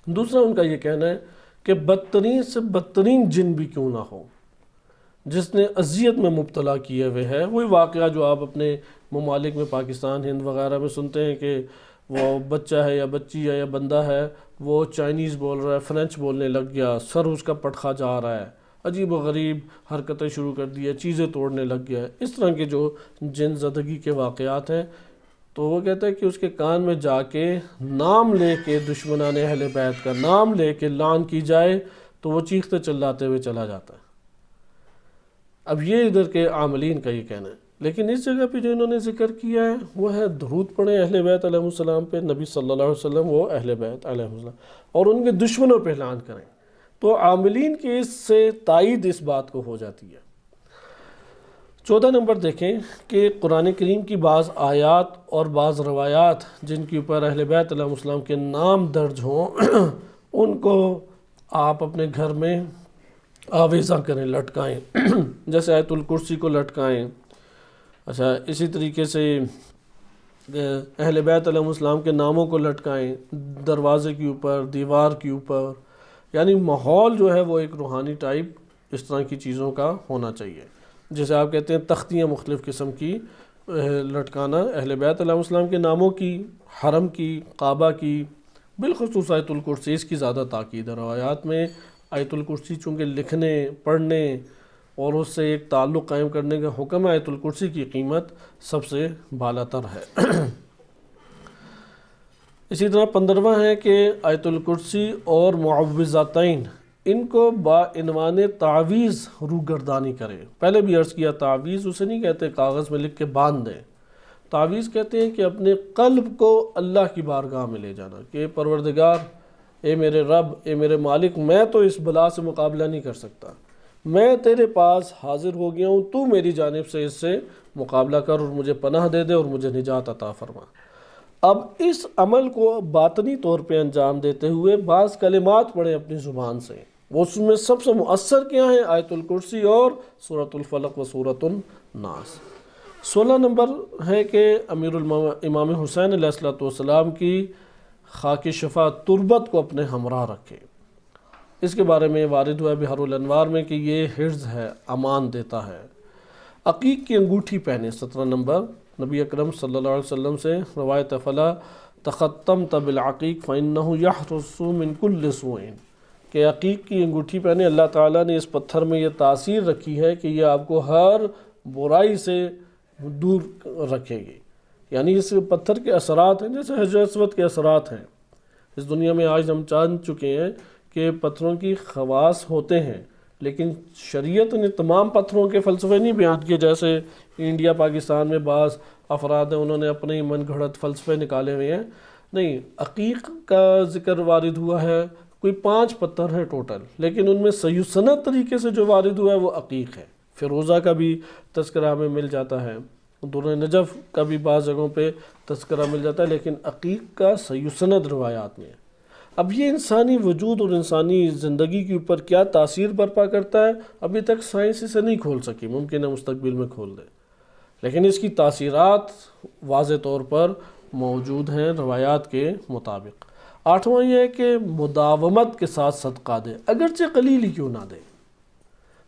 دوسرا ان کا یہ کہنا ہے کہ بدترین سے بدترین جن بھی کیوں نہ ہو، جس نے اذیت میں مبتلا کیے ہوئے ہے، وہی واقعہ جو آپ اپنے ممالک میں پاکستان، ہند وغیرہ میں سنتے ہیں کہ وہ بچہ ہے یا بچی ہے یا بندہ ہے، وہ چائنیز بول رہا ہے، فرینچ بولنے لگ گیا، سر اس کا پٹخا جا رہا ہے، عجیب و غریب حرکتیں شروع کر دی ہے، چیزیں توڑنے لگ گیا ہے، اس طرح کے جو جن زدگی کے واقعات ہیں، تو وہ کہتا ہے کہ اس کے کان میں جا کے نام لے کے دشمنان اہل بیت کا نام لے کے لعن کی جائے تو وہ چیختے چلاتے ہوئے چلا جاتا ہے۔ اب یہ ادھر کے عاملین کا یہ کہنا ہے، لیکن اس جگہ پہ جو انہوں نے ذکر کیا ہے وہ ہے درود پڑھیں اہل بیت علیہ السلام پہ، نبی صلی اللہ علیہ وسلم وہ اہل بیت علیہ السلام، اور ان کے دشمنوں پہ اعلان کریں، تو عاملین کی اس سے تائید اس بات کو ہو جاتی ہے۔ 14 نمبر دیکھیں کہ قرآن کریم کی بعض آیات اور بعض روایات جن کے اوپر اہل بیت علیہ السلام کے نام درج ہوں ان کو آپ اپنے گھر میں آویزاں کریں، لٹکائیں، جیسے آیت الکرسی کو لٹکائیں۔ اچھا، اسی طریقے سے اہل بیت علیہ السلام کے ناموں کو لٹکائیں دروازے کے اوپر، دیوار کے اوپر، یعنی ماحول جو ہے وہ ایک روحانی ٹائپ اس طرح کی چیزوں کا ہونا چاہیے۔ جیسے آپ کہتے ہیں تختیاں مختلف قسم کی لٹکانا اہل بیت علیہ السلام کے ناموں کی، حرم کی، کعبہ کی، بالخصوص آیت الکرسی، اس کی زیادہ تاکید ہے روایات میں۔ آیت الکرسی چونکہ لکھنے، پڑھنے اور اس سے ایک تعلق قائم کرنے کا حکم ہے، آیت الکرسی کی قیمت سب سے بالا تر ہے۔ اسی طرح 15واں ہے کہ آیت الکرسی اور معوذتین ان کو با عنوان تعویذ روگردانی کرے۔ پہلے بھی عرض کیا، تعویذ اسے نہیں کہتے کاغذ میں لکھ کے باندھ دیں، تعویذ کہتے ہیں کہ اپنے قلب کو اللہ کی بارگاہ میں لے جانا کہ پروردگار، اے میرے رب، اے میرے مالک، میں تو اس بلا سے مقابلہ نہیں کر سکتا، میں تیرے پاس حاضر ہو گیا ہوں، تو میری جانب سے اس سے مقابلہ کر اور مجھے پناہ دے دے اور مجھے نجات عطا فرما۔ اب اس عمل کو باطنی طور پہ انجام دیتے ہوئے بعض کلمات پڑھیں اپنی زبان سے، وہ اس میں سب سے مؤثر کیا ہیں؟ آیت الکرسی اور سورۃ الفلق و سورۃ الناس۔ 16 نمبر ہے کہ امیر امام حسین علیہ السلام کی خاک شفا تربت کو اپنے ہمراہ رکھے۔ اس کے بارے میں وارد ہوا ہے بحر الانوار میں کہ یہ حفظ ہے، امان دیتا ہے۔ عقیق کی انگوٹھی پہنے، 17 نمبر، نبی اکرم صلی اللہ علیہ وسلم سے روایت فلا تختمت بالعقیق فإنہ یحرس من کل سوء، کہ عقیق کی انگوٹھی پہنے، اللہ تعالیٰ نے اس پتھر میں یہ تاثیر رکھی ہے کہ یہ آپ کو ہر برائی سے دور رکھے گی۔ یعنی اس پتھر کے اثرات ہیں جیسے حجر اسود کے اثرات ہیں۔ اس دنیا میں آج ہم جان چکے ہیں کہ پتھروں کی خواص ہوتے ہیں، لیکن شریعت نے تمام پتھروں کے فلسفے نہیں بیان کیے، جیسے انڈیا پاکستان میں بعض افراد ہیں انہوں نے اپنے ہی من گھڑت فلسفے نکالے ہوئے ہیں۔ نہیں، عقیق کا ذکر وارد ہوا ہے، کوئی 5 پتھر ہیں ٹوٹل، لیکن ان میں صحیح سند طریقے سے جو وارد ہوا ہے وہ عقیق ہے۔ فیروزہ کا بھی تذکرہ ہمیں مل جاتا ہے، در نجف کا بھی بعض جگہوں پہ تذکرہ مل جاتا ہے، لیکن عقیق کا صحیح سند روایات میں ہے۔ اب یہ انسانی وجود اور انسانی زندگی کے اوپر کیا تاثیر برپا کرتا ہے ابھی تک سائنس اسے نہیں کھول سکی، ممکن ہے مستقبل میں کھول دے، لیکن اس کی تاثیرات واضح طور پر موجود ہیں روایات کے مطابق۔ 8واں یہ ہے کہ مداومت کے ساتھ صدقہ دے، اگرچہ قلیل ہی کیوں نہ دے،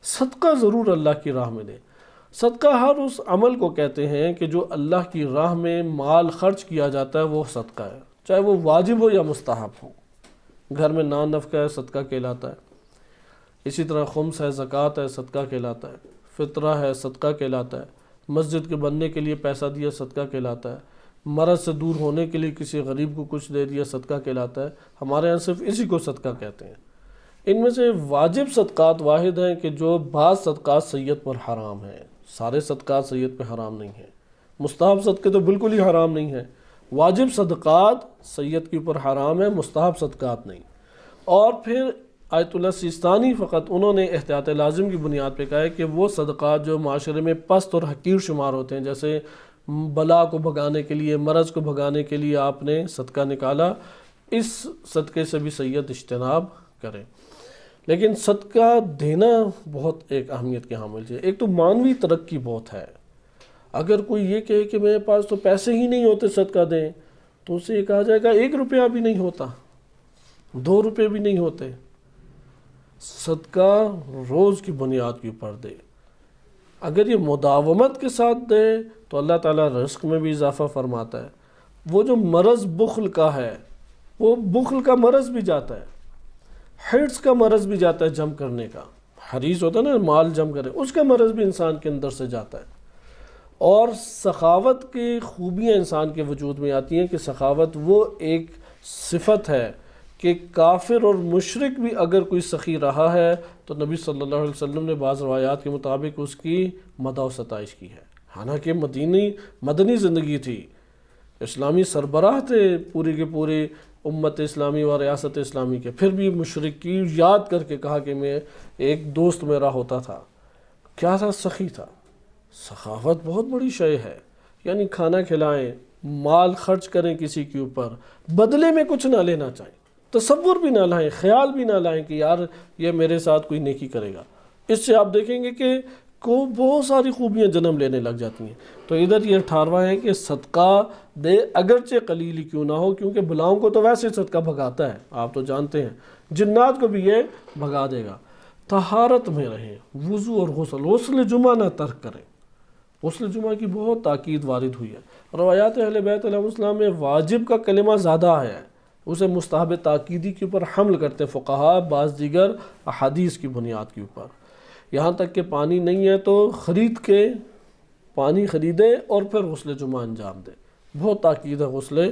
صدقہ ضرور اللہ کی راہ میں دے۔ صدقہ ہر اس عمل کو کہتے ہیں کہ جو اللہ کی راہ میں مال خرچ کیا جاتا ہے وہ صدقہ ہے، چاہے وہ واجب ہو یا مستحب ہو۔ گھر میں نان نفقہ ہے، صدقہ کہلاتا ہے۔ اسی طرح خمس ہے، زکوٰۃ ہے، صدقہ کہلاتا ہے۔ فطرہ ہے، صدقہ کہلاتا ہے۔ مسجد کے بننے کے لیے پیسہ دیا، صدقہ کہلاتا ہے۔ مرض سے دور ہونے کے لیے کسی غریب کو کچھ دے دیا، صدقہ کہلاتا ہے۔ ہمارے یہاں صرف اسی کو صدقہ کہتے ہیں۔ ان میں سے واجب صدقات واحد ہیں کہ جو بعض صدقات سید پر حرام ہیں، سارے صدقات سید پہ حرام نہیں ہیں۔ مستحب صدقے تو بالکل ہی حرام نہیں ہیں، واجب صدقات سید کے اوپر حرام ہیں، مستحب صدقات نہیں۔ اور پھر آیت اللہ سیستانی فقط انہوں نے احتیاط لازم کی بنیاد پہ کہا ہے کہ وہ صدقات جو معاشرے میں پست اور حقیر شمار ہوتے ہیں، جیسے بلا کو بھگانے کے لیے، مرض کو بھگانے کے لیے آپ نے صدقہ نکالا، اس صدقے سے بھی سید اجتناب کریں۔ لیکن صدقہ دینا بہت ایک اہمیت کے حامل ہے۔ ایک تو معنوی ترقی بہت ہے۔ اگر کوئی یہ کہے کہ میرے پاس تو پیسے ہی نہیں ہوتے صدقہ دیں، تو اسے یہ کہا جائے گا 1 روپیہ بھی نہیں ہوتا، 2 روپے بھی نہیں ہوتے۔ صدقہ روز کی بنیاد کے اوپر دے۔ اگر یہ مداومت کے ساتھ دے تو اللہ تعالیٰ رزق میں بھی اضافہ فرماتا ہے۔ وہ جو مرض بخل کا ہے، وہ بخل کا مرض بھی جاتا ہے، حرص کا مرض بھی جاتا ہے، جم کرنے کا، حریص ہوتا ہے نا مال جم کرے، اس کا مرض بھی انسان کے اندر سے جاتا ہے۔ اور سخاوت کی خوبیاں انسان کے وجود میں آتی ہیں کہ سخاوت وہ ایک صفت ہے کہ کافر اور مشرک بھی اگر کوئی سخی رہا ہے تو نبی صلی اللہ علیہ وسلم نے بعض روایات کے مطابق اس کی مدح و ستائش کی ہے۔ حالانکہ مدنی زندگی تھی، اسلامی سربراہ تھے پوری کے پوری امت اسلامی و ریاست اسلامی کے، پھر بھی مشرک کی یاد کر کے کہا کہ میں ایک دوست میرا ہوتا تھا، کیا تھا؟ سخی تھا۔ سخاوت بہت بڑی شے ہے، یعنی کھانا کھلائیں، مال خرچ کریں کسی کے اوپر، بدلے میں کچھ نہ لینا چاہیں، تصور بھی نہ لائیں، خیال بھی نہ لائیں کہ یار یہ میرے ساتھ کوئی نیکی کرے گا۔ اس سے آپ دیکھیں گے کہ بہت ساری خوبیاں جنم لینے لگ جاتی ہیں۔ تو ادھر یہ 18واں ہے کہ صدقہ دے اگرچہ قلیل ہی کیوں نہ ہو، کیونکہ بلاؤں کو تو ویسے صدقہ بھگاتا ہے، آپ تو جانتے ہیں، جنات کو بھی یہ بھگا دے گا۔ طہارت میں رہیں، وضو اور غسل جمعہ نہ ترک کریں۔ غسل جمعہ کی بہت تاکید وارد ہوئی ہے۔ روایات اہل بیت علیہ السلام میں واجب کا کلمہ زیادہ ہے، اسے مستحب تاکیدی کے اوپر حمل کرتے فقہا بعض دیگر احادیث کی بنیاد کے اوپر۔ یہاں تک کہ پانی نہیں ہے تو خرید کے پانی خریدے اور پھر غسل جمعہ انجام دے۔ بہت تاکید ہے غسل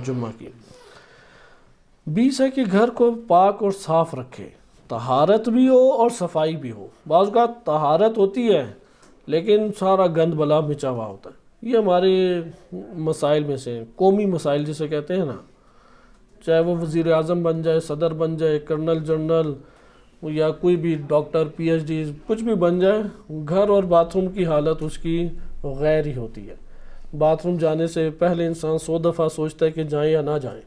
جمعہ کی۔ 20 ہے کہ گھر کو پاک اور صاف رکھے، طہارت بھی ہو اور صفائی بھی ہو۔ بعض اوقات طہارت ہوتی ہے لیکن سارا گند بلا مچا ہوا ہوتا ہے۔ یہ ہمارے مسائل میں سے قومی مسائل جسے کہتے ہیں نا، چاہے وہ وزیر اعظم بن جائے، صدر بن جائے، کرنل جنرل یا کوئی بھی ڈاکٹر پی ایچ ڈی کچھ بھی بن جائے، گھر اور باتھ روم کی حالت اس کی غیر ہی ہوتی ہے۔ باتھ روم جانے سے پہلے انسان 100 دفعہ سوچتا ہے کہ جائیں یا نہ جائیں،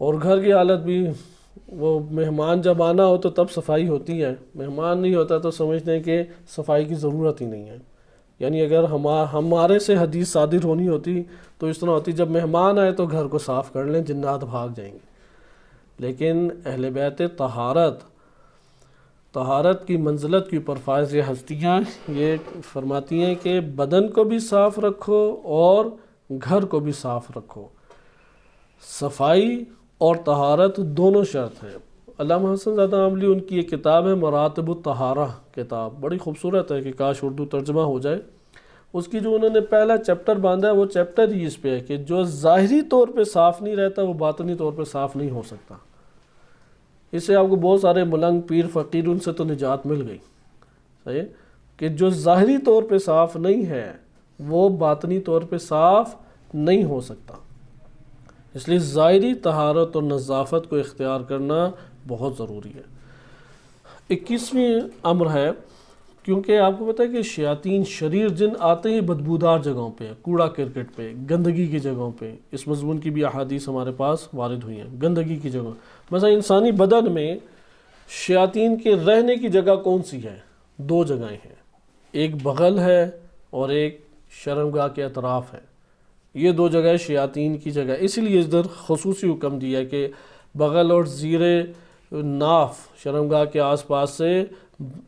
اور گھر کی حالت بھی، وہ مہمان جب آنا ہو تو تب صفائی ہوتی ہے، مہمان نہیں ہوتا تو سمجھتے ہیں کہ صفائی کی ضرورت ہی نہیں ہے۔ یعنی اگر ہمارے سے حدیث صادر ہونی ہوتی تو اس طرح ہوتی، جب مہمان آئے تو گھر کو صاف کر لیں، جنات بھاگ جائیں گے۔ لیکن اہل بیت طہارت کی منزلت کے اوپر فائز ہستیاں یہ فرماتی ہیں کہ بدن کو بھی صاف رکھو اور گھر کو بھی صاف رکھو۔ صفائی اور طہارت دونوں شرط ہیں۔ علامہ حسن زادہ عاملی ان کی ایک کتاب ہے مراتب الطہارہ کتاب، بڑی خوبصورت ہے کہ کاش اردو ترجمہ ہو جائے۔ اس کی جو انہوں نے پہلا چیپٹر باندھا ہے وہ چیپٹر ہی اس پہ ہے کہ جو ظاہری طور پہ صاف نہیں رہتا وہ باطنی طور پہ صاف نہیں ہو سکتا۔ اس سے آپ کو بہت سارے ملنگ پیر فقیر ان سے تو نجات مل گئی، صحیح، کہ جو ظاہری طور پہ صاف نہیں ہے وہ باطنی طور پہ صاف نہیں ہو سکتا۔ اس لیے ظاہری طہارت اور نظافت کو اختیار کرنا بہت ضروری ہے۔ 21ویں امر ہے، کیونکہ آپ کو پتہ ہے کہ شیاطین شریر جن آتے ہی بدبودار جگہوں پہ، کوڑا کرکٹ پہ، گندگی کی جگہوں پہ، اس مضمون کی بھی احادیث ہمارے پاس وارد ہوئی ہیں۔ گندگی کی جگہ، مثلا انسانی بدن میں شیاطین کے رہنے کی جگہ کون سی ہے؟ 2 جگہیں ہیں، ایک بغل ہے اور ایک شرمگاہ کے اطراف ہے۔ یہ 2 جگہ شیاطین کی جگہ، اسی لیے اس در خصوصی حکم دیا کہ بغل اور زیر ناف شرمگاہ کے آس پاس سے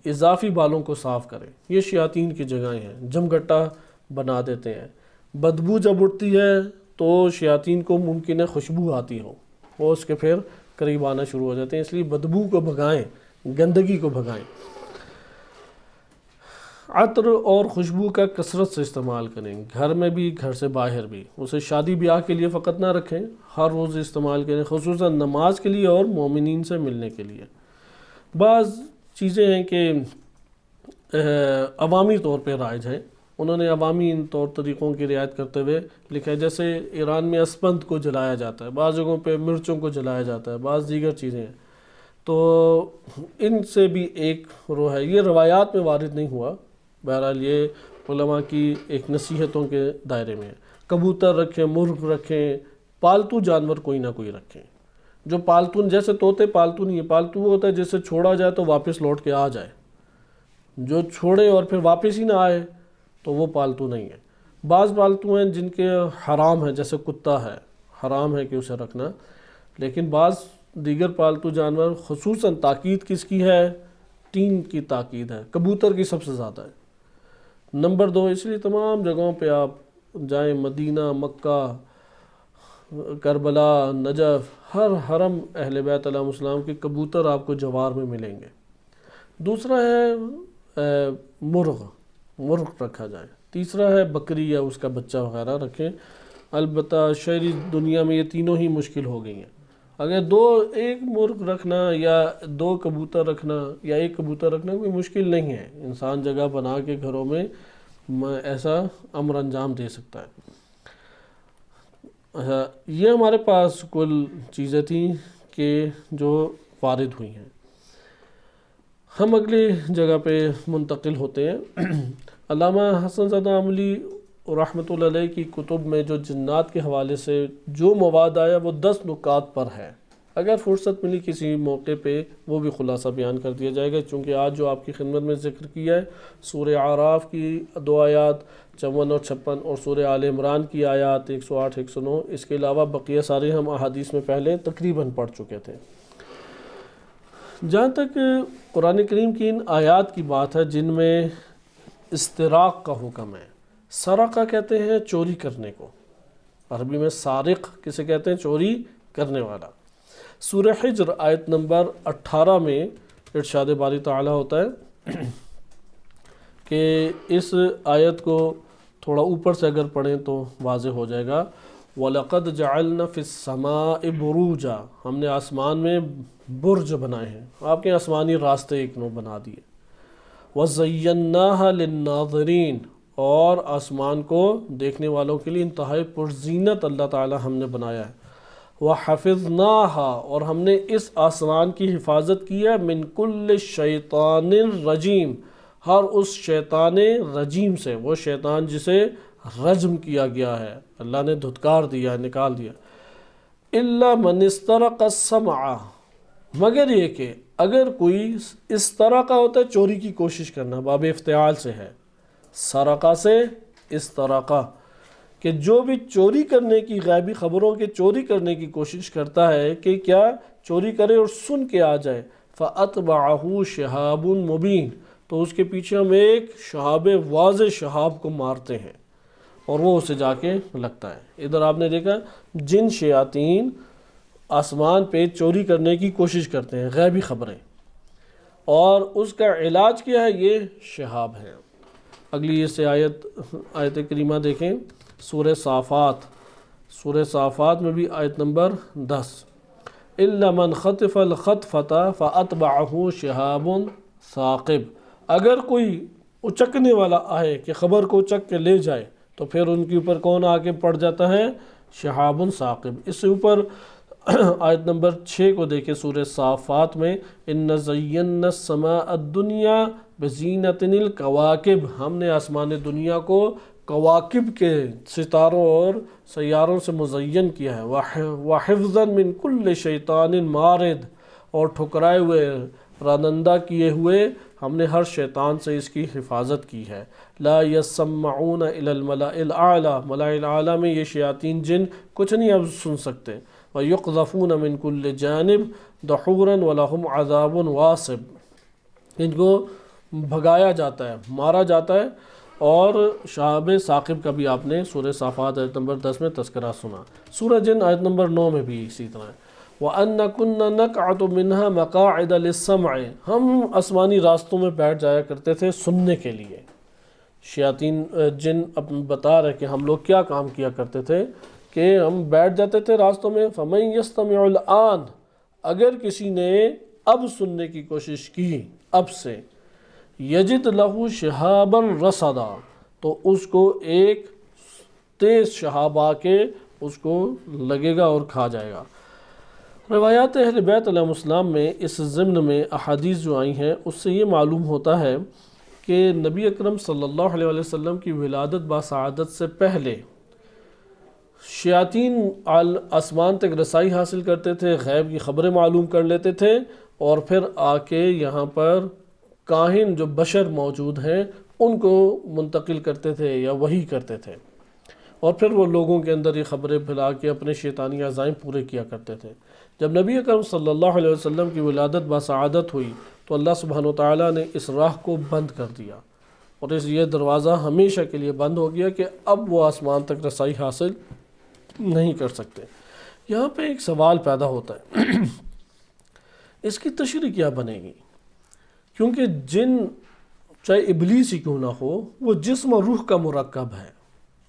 اضافی بالوں کو صاف کریں۔ یہ شیاطین کی جگہیں ہیں، جمگٹا بنا دیتے ہیں۔ بدبو جب اٹھتی ہے تو شیاطین کو ممکن ہے خوشبو آتی ہو، وہ اس کے پھر قریب آنا شروع ہو جاتے ہیں، اس لیے بدبو کو بھگائیں، گندگی کو بھگائیں۔ عطر اور خوشبو کا کثرت سے استعمال کریں، گھر میں بھی گھر سے باہر بھی، اسے شادی بیاہ کے لیے فقط نہ رکھیں، ہر روز استعمال کریں، خصوصاً نماز کے لیے اور مومنین سے ملنے کے لیے۔ بعض چیزیں ہیں کہ عوامی طور پہ رائج ہیں، انہوں نے عوامی ان طور طریقوں کی رعایت کرتے ہوئے لکھا ہے، جیسے ایران میں اسپند کو جلایا جاتا ہے، بعض جگہوں پہ مرچوں کو جلایا جاتا ہے، بعض دیگر چیزیں ہیں، تو ان سے بھی ایک روح ہے، یہ روایات میں وارد نہیں ہوا، بہرحال یہ علماء کی ایک نصیحتوں کے دائرے میں ہے۔ کبوتر رکھیں، مرغ رکھیں، پالتو جانور کوئی نہ کوئی رکھیں، جو پالتو، جیسے طوطے پالتو نہیں ہے، پالتو وہ ہوتا ہے جسے چھوڑا جائے تو واپس لوٹ کے آ جائے، جو چھوڑے اور پھر واپس ہی نہ آئے تو وہ پالتو نہیں ہے۔ بعض پالتو ہیں جن کے حرام ہے، جیسے کتا ہے، حرام ہے کہ اسے رکھنا، لیکن بعض دیگر پالتو جانور، خصوصاً تاکید کس کی ہے؟ 3 کی تاکید ہے، کبوتر کی سب سے زیادہ ہے۔ نمبر 2، اس لیے تمام جگہوں پہ آپ جائیں، مدینہ، مکہ، کربلا، نجف، ہر حرم اہل بیت علیہ السلام کے کبوتر آپ کو جوار میں ملیں گے۔ دوسرا ہے مرغ رکھا جائے۔ تیسرا ہے بکری یا اس کا بچہ وغیرہ رکھیں۔ البتہ شہری دنیا میں یہ تینوں ہی مشکل ہو گئی ہیں، اگر ایک مرغ رکھنا یا 2 کبوتر رکھنا یا 1 کبوتر رکھنا کوئی مشکل نہیں ہے، انسان جگہ بنا کے گھروں میں ایسا امر انجام دے سکتا ہے۔ یہ ہمارے پاس کل چیزیں تھیں کہ جو وارد ہوئی ہیں۔ ہم اگلی جگہ پہ منتقل ہوتے ہیں۔ علامہ حسن زادہ عملی رحمۃ اللہ علیہ کی کتب میں جو جنات کے حوالے سے جو مواد آیا وہ 10 نکات پر ہے، اگر فرصت ملی کسی موقع پہ وہ بھی خلاصہ بیان کر دیا جائے گا، چونکہ آج جو آپ کی خدمت میں ذکر کیا ہے سورہ اعراف کی 2 آیات 54 اور 56 اور سورہ آل عمران کی آیات 108 109، اس کے علاوہ بقیہ سارے ہم احادیث میں پہلے تقریباً پڑھ چکے تھے۔ جہاں تک قرآن کریم کی ان آیات کی بات ہے جن میں استراق کا حکم ہے، سرقہ کہتے ہیں چوری کرنے کو، عربی میں سارق کسے کہتے ہیں؟ چوری کرنے والا۔ سورہ حجر آیت نمبر 18 میں ارشاد باری تعالیٰ ہوتا ہے کہ اس آیت کو تھوڑا اوپر سے اگر پڑھیں تو واضح ہو جائے گا۔ وَلَقَدْ جَعَلْنَا فِي السَّمَاءِ بُرُوجًا، ہم نے آسمان میں برج بنائے ہیں، آپ کے آسمانی راستے ایک نو بنا دیے۔ وَزَيَّنَّاهَا لِلنَّاظِرِينَ، اور آسمان کو دیکھنے والوں کے لیے انتہائی پرزینت اللہ تعالی ہم نے بنایا ہے۔ وَحَفِظْنَاهَا، اور ہم نے اس آسمان کی حفاظت کی ہے، مِن كُلِّ شَيْطَانٍ رَجِيمٍ، ہر اس شیطان رجیم سے، وہ شیطان جسے رجم کیا گیا ہے، اللہ نے دھتکار دیا، نکال دیا۔ إِلَّا مَنِ اسْتَرَقَ السَّمْعَ، مگر یہ کہ اگر کوئی استرقہ ہوتا ہے چوری کی کوشش کرنا، باب افتعال سے ہے، سرقہ سے استرقہ، کہ جو بھی چوری کرنے کی، غیبی خبروں کے چوری کرنے کی کوشش کرتا ہے کہ کیا چوری کرے اور سن کے آ جائے، فَأَتْبَعَهُ شِهَابٌ مُبِينٌ، تو اس کے پیچھے ہم ایک شہاب واضح شہاب کو مارتے ہیں اور وہ اسے جا کے لگتا ہے۔ ادھر آپ نے دیکھا جن شیاطین آسمان پہ چوری کرنے کی کوشش کرتے ہیں، غیبی خبریں، اور اس کا علاج کیا ہے؟ یہ شہاب ہے۔ اگلی اس سے آیت کریمہ دیکھیں، سورہ صافات میں بھی آیت نمبر 10، إِلَّا مَنْ خَطِفَ الْخَطْفَةَ فَأَتْبَعَهُ شِهَابٌ ثَاقِبٌ، اگر کوئی اچکنے والا آئے کہ خبر کو اچک کے لے جائے تو پھر ان کے اوپر کون آ کے پڑ جاتا ہے؟ شہاب ثاقب۔ اس سے اوپر آیت نمبر 6 کو دیکھیں سورہ صافات میں، إِنَّ زَيَّنَّا السَّمَاءَ الدُّنْيَا بِزِينَةٍ الْكَوَاكِبِ، ہم نے آسمان دنیا کو کواکب کے ستاروں اور سیاروں سے مزین کیا ہے۔ وَحِفْظًا مِّن كُلِّ شَيْطَانٍ مَارِدٍ، اور ٹھکرائے ہوئے، رانندہ کیے ہوئے ہم نے ہر شیطان سے اس کی حفاظت کی ہے۔ لا يسمعون الى الملأ الاعلیٰ، ملائے اعلیٰ میں یہ شیاطین جن کچھ نہیں اب سن سکتے۔ وَيُقْذَفُونَ مِن كُلِّ جَانِبٍ دُحُورًا وَلَهُمْ عَذَابٌ وَاصِبٌ، ان کو بھگایا جاتا ہے، مارا جاتا ہے۔ اور شہاب ثاقب کا بھی آپ نے سورہ صافات آیت نمبر 10 میں تذکرہ سنا۔ سورہ جن آیت نمبر 9 میں بھی اسی طرح ہے۔ وَأَنَّ كُنَّا نَقْعُدُ مِنْهَا مَقَاعِدَ لِلسَّمْعِ، ہم آسمانی راستوں میں بیٹھ جایا کرتے تھے سننے کے لیے۔ شیاطین جن بتا رہے کہ ہم لوگ کیا کام کیا کرتے تھے کہ ہم بیٹھ جاتے تھے راستوں میں۔ فَمَن يَسْتَمِعُ الْآنَ، اگر کسی نے اب سننے کی کوشش کی اب سے، یجد لہو شہابا رصدا، تو اس کو ایک تیز شہاب آ کے اس کو لگے گا اور کھا جائے گا۔ روایات اہل بیت علیہ السلام میں اس ضمن میں احادیث جو آئی ہیں اس سے یہ معلوم ہوتا ہے کہ نبی اکرم صلی اللہ علیہ وسلم کی ولادت باسعادت سے پہلے شیاطین آسمان تک رسائی حاصل کرتے تھے، غیب کی خبریں معلوم کر لیتے تھے، اور پھر آ کے یہاں پر کاہن جو بشر موجود ہیں ان کو منتقل کرتے تھے یا وحی کرتے تھے، اور پھر وہ لوگوں کے اندر یہ خبریں پھیلا کے اپنے شیطانی عزائم پورے کیا کرتے تھے۔ جب نبی اکرم صلی اللہ علیہ وسلم کی ولادت باسعادت ہوئی تو اللہ سبحانہ وتعالیٰ نے اس راہ کو بند کر دیا، اور یہ دروازہ ہمیشہ کے لیے بند ہو گیا کہ اب وہ آسمان تک رسائی حاصل نہیں کر سکتے۔ یہاں پہ ایک سوال پیدا ہوتا ہے اس کی تشریح کیا بنے گی؟ کیونکہ جن چاہے ابلیس ہی کیوں نہ ہو وہ جسم اور روح کا مرکب ہے،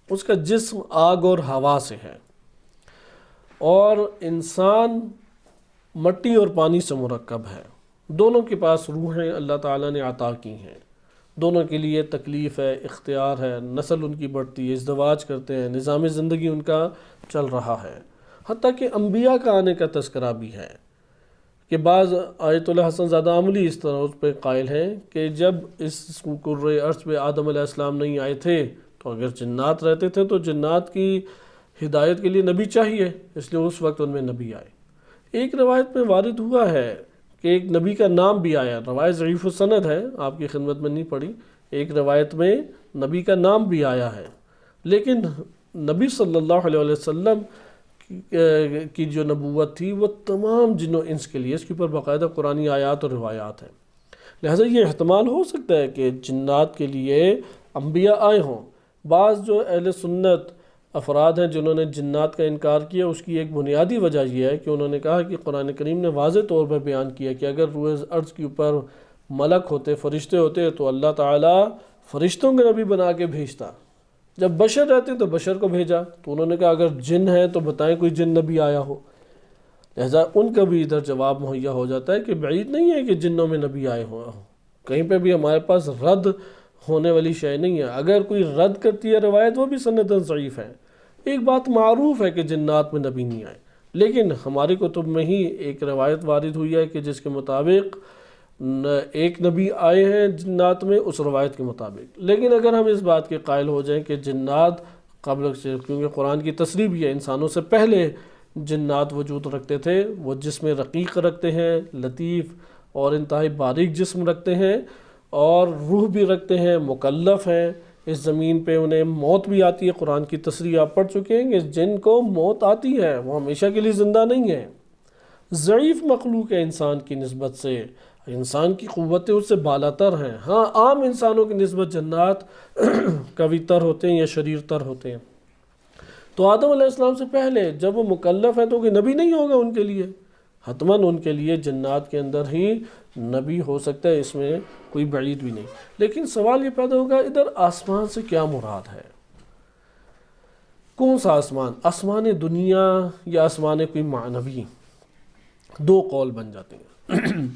اس کا جسم آگ اور ہوا سے ہے، اور انسان مٹی اور پانی سے مرکب ہے۔ دونوں کے پاس روحیں اللہ تعالیٰ نے عطا کی ہیں، دونوں کے لیے تکلیف ہے، اختیار ہے، نسل ان کی بڑھتی ہے، ازدواج کرتے ہیں، نظام زندگی ان کا چل رہا ہے۔ حتیٰ کہ انبیاء کا آنے کا تذکرہ بھی ہے کہ بعض آیت اللہ حسن زادہ عملی اس طرح اس پہ قائل ہیں کہ جب اس کرۂ ارض پہ آدم علیہ السلام نہیں آئے تھے تو اگر جنات رہتے تھے تو جنات کی ہدایت کے لیے نبی چاہیے، اس لیے اس وقت ان میں نبی آئے۔ ایک روایت میں وارد ہوا ہے کہ ایک نبی کا نام بھی آیا، روایت ضعیف السند ہے، آپ کی خدمت میں نہیں پڑھی، ایک روایت میں نبی کا نام بھی آیا ہے، لیکن نبی صلی اللہ علیہ وسلم کی جو نبوت تھی وہ تمام جن و انس کے لیے، اس کے اوپر باقاعدہ قرآنی آیات اور روایات ہیں۔ لہٰذا یہ احتمال ہو سکتا ہے کہ جنات کے لیے انبیاء آئے ہوں۔ بعض جو اہل سنت افراد ہیں جنہوں نے جنات کا انکار کیا، اس کی ایک بنیادی وجہ یہ ہے کہ انہوں نے کہا کہ قرآن کریم نے واضح طور پر بیان کیا کہ اگر روئے ارض کے اوپر ملک ہوتے، فرشتے ہوتے، تو اللہ تعالیٰ فرشتوں کے نبی بنا کے بھیجتا۔ جب بشر رہتے تو بشر کو بھیجا، تو انہوں نے کہا اگر جن ہے تو بتائیں کوئی جن نبی آیا ہو۔ لہذا ان کا بھی ادھر جواب مہیا ہو جاتا ہے کہ بعید نہیں ہے کہ جنوں میں نبی آئے ہوں، کہیں پہ بھی ہمارے پاس رد ہونے والی شے نہیں ہے۔ اگر کوئی رد کرتی ہے روایت وہ بھی سنداً ضعیف ہے۔ ایک بات معروف ہے کہ جنات میں نبی نہیں آئے، لیکن ہماری کتب میں ہی ایک روایت وارد ہوئی ہے کہ جس کے مطابق ایک نبی آئے ہیں جنات میں، اس روایت کے مطابق۔ لیکن اگر ہم اس بات کے قائل ہو جائیں کہ جنات قبل سے، کیونکہ قرآن کی تصریح بھی ہے انسانوں سے پہلے جنات وجود رکھتے تھے، وہ جسم رقیق رکھتے ہیں، لطیف اور انتہائی باریک جسم رکھتے ہیں، اور روح بھی رکھتے ہیں، مکلف ہیں، اس زمین پہ انہیں موت بھی آتی ہے۔ قرآن کی تصریح آپ پڑھ چکے ہیں کہ جن کو موت آتی ہے وہ ہمیشہ کے لیے زندہ نہیں ہے، ضعیف مخلوق ہے انسان کی نسبت سے، انسان کی قوتیں اس سے بالاتر ہیں۔ ہاں عام انسانوں کی نسبت جنات قوی تر ہوتے ہیں یا شریر تر ہوتے ہیں۔ تو آدم علیہ السلام سے پہلے جب وہ مکلف ہیں تو کوئی نبی نہیں ہوگا ان کے لیے، حتماً ان کے لیے جنات کے اندر ہی نبی ہو سکتا ہے، اس میں کوئی بعید بھی نہیں۔ لیکن سوال یہ پیدا ہوگا ادھر آسمان سے کیا مراد ہے؟ کون سا آسمان؟ آسمان دنیا یا آسمان کوئی معنوی؟ دو قول بن جاتے ہیں۔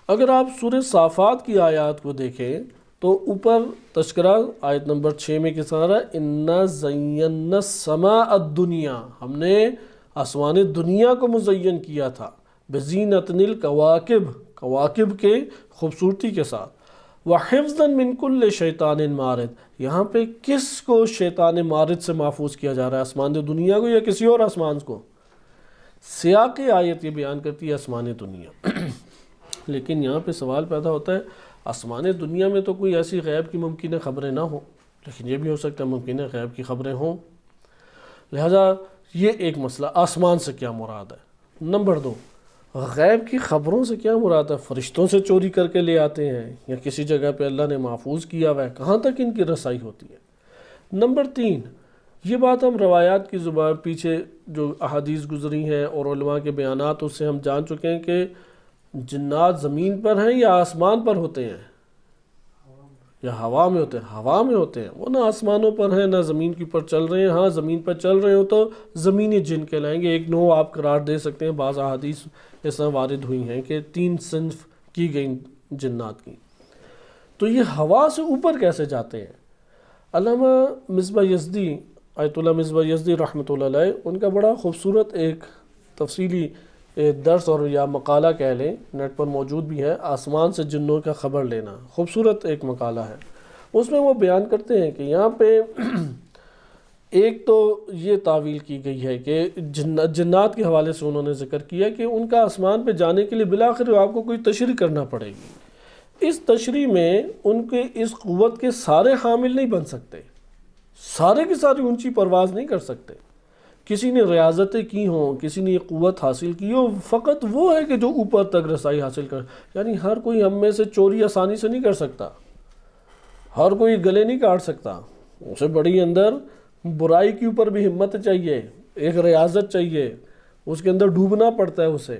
اگر آپ سورہ صافات کی آیات کو دیکھیں تو اوپر تذکرہ آیت نمبر 6 میں کس طرح اِنَّا زَيَّنَّا السَّمَاءَ الدُّنْيَا، ہم نے آسمان دنیا کو مزین کیا تھا، بِزِينَةٍ الْكَوَاكِبِ، کواکب کے خوبصورتی کے ساتھ، وَحِفْظًا مِّن كُلِّ شَيْطَانٍ مَارِدٍ، یہاں پہ کس کو شیطان مارد سے محفوظ کیا جا رہا ہے؟ آسمان دنیا کو یا کسی اور آسمان کو؟ سیاق آیت یہ بیان کرتی ہے آسمان دنیا۔ لیکن یہاں پہ سوال پیدا ہوتا ہے آسمان دنیا میں تو کوئی ایسی غیب کی ممکنہ خبریں نہ ہوں، لیکن یہ بھی ہو سکتا ہے ممکنہ غیب کی خبریں ہوں۔ لہذا یہ ایک مسئلہ، آسمان سے کیا مراد ہے۔ نمبر 2، غیب کی خبروں سے کیا مراد ہے؟ فرشتوں سے چوری کر کے لے آتے ہیں یا کسی جگہ پہ اللہ نے محفوظ کیا ہوا ہے، کہاں تک ان کی رسائی ہوتی ہے؟ نمبر 3، یہ بات ہم روایات کی زبان پیچھے جو احادیث گزری ہیں اور علماء کے بیانات اس سے ہم جان چکے ہیں کہ جنات زمین پر ہیں یا آسمان پر ہوتے ہیں یا ہوا میں ہوتے ہیں؟ ہوا میں ہوتے ہیں، وہ نہ آسمانوں پر ہیں نہ زمین کے اوپر چل رہے ہیں۔ ہاں زمین پر چل رہے ہو تو زمینی جن کہلائیں گے، ایک نوع آپ قرار دے سکتے ہیں۔ بعض احادیث اس طرح وارد ہوئی ہیں کہ 3 صنف کی گئی جنات کی۔ تو یہ ہوا سے اوپر کیسے جاتے ہیں؟ علامہ مصباح یزدی، آیت اللہ مصباح یزدی رحمۃ اللہ علیہ، ان کا بڑا خوبصورت ایک تفصیلی درس اور یا مقالہ کہہ لیں، نیٹ پر موجود بھی ہے، آسمان سے جنوں کا خبر لینا، خوبصورت ایک مقالہ ہے۔ اس میں وہ بیان کرتے ہیں کہ یہاں پہ ایک تو یہ تعویل کی گئی ہے کہ جنات کے حوالے سے انہوں نے ذکر کیا کہ ان کا آسمان پہ جانے کے لیے بالآخر آپ کو کوئی تشریح کرنا پڑے گی۔ اس تشریح میں ان کے اس قوت کے سارے حامل نہیں بن سکتے، سارے کی ساری اونچی پرواز نہیں کر سکتے۔ کسی نے ریاضتیں کی ہوں، کسی نے یہ قوت حاصل کی ہو، فقط وہ ہے کہ جو اوپر تک رسائی حاصل کر، یعنی ہر کوئی ہم میں سے چوری آسانی سے نہیں کر سکتا، ہر کوئی گلے نہیں کاٹ سکتا۔ اسے بڑی اندر برائی کے اوپر بھی ہمت چاہیے، ایک ریاضت چاہیے، اس کے اندر ڈوبنا پڑتا ہے، اسے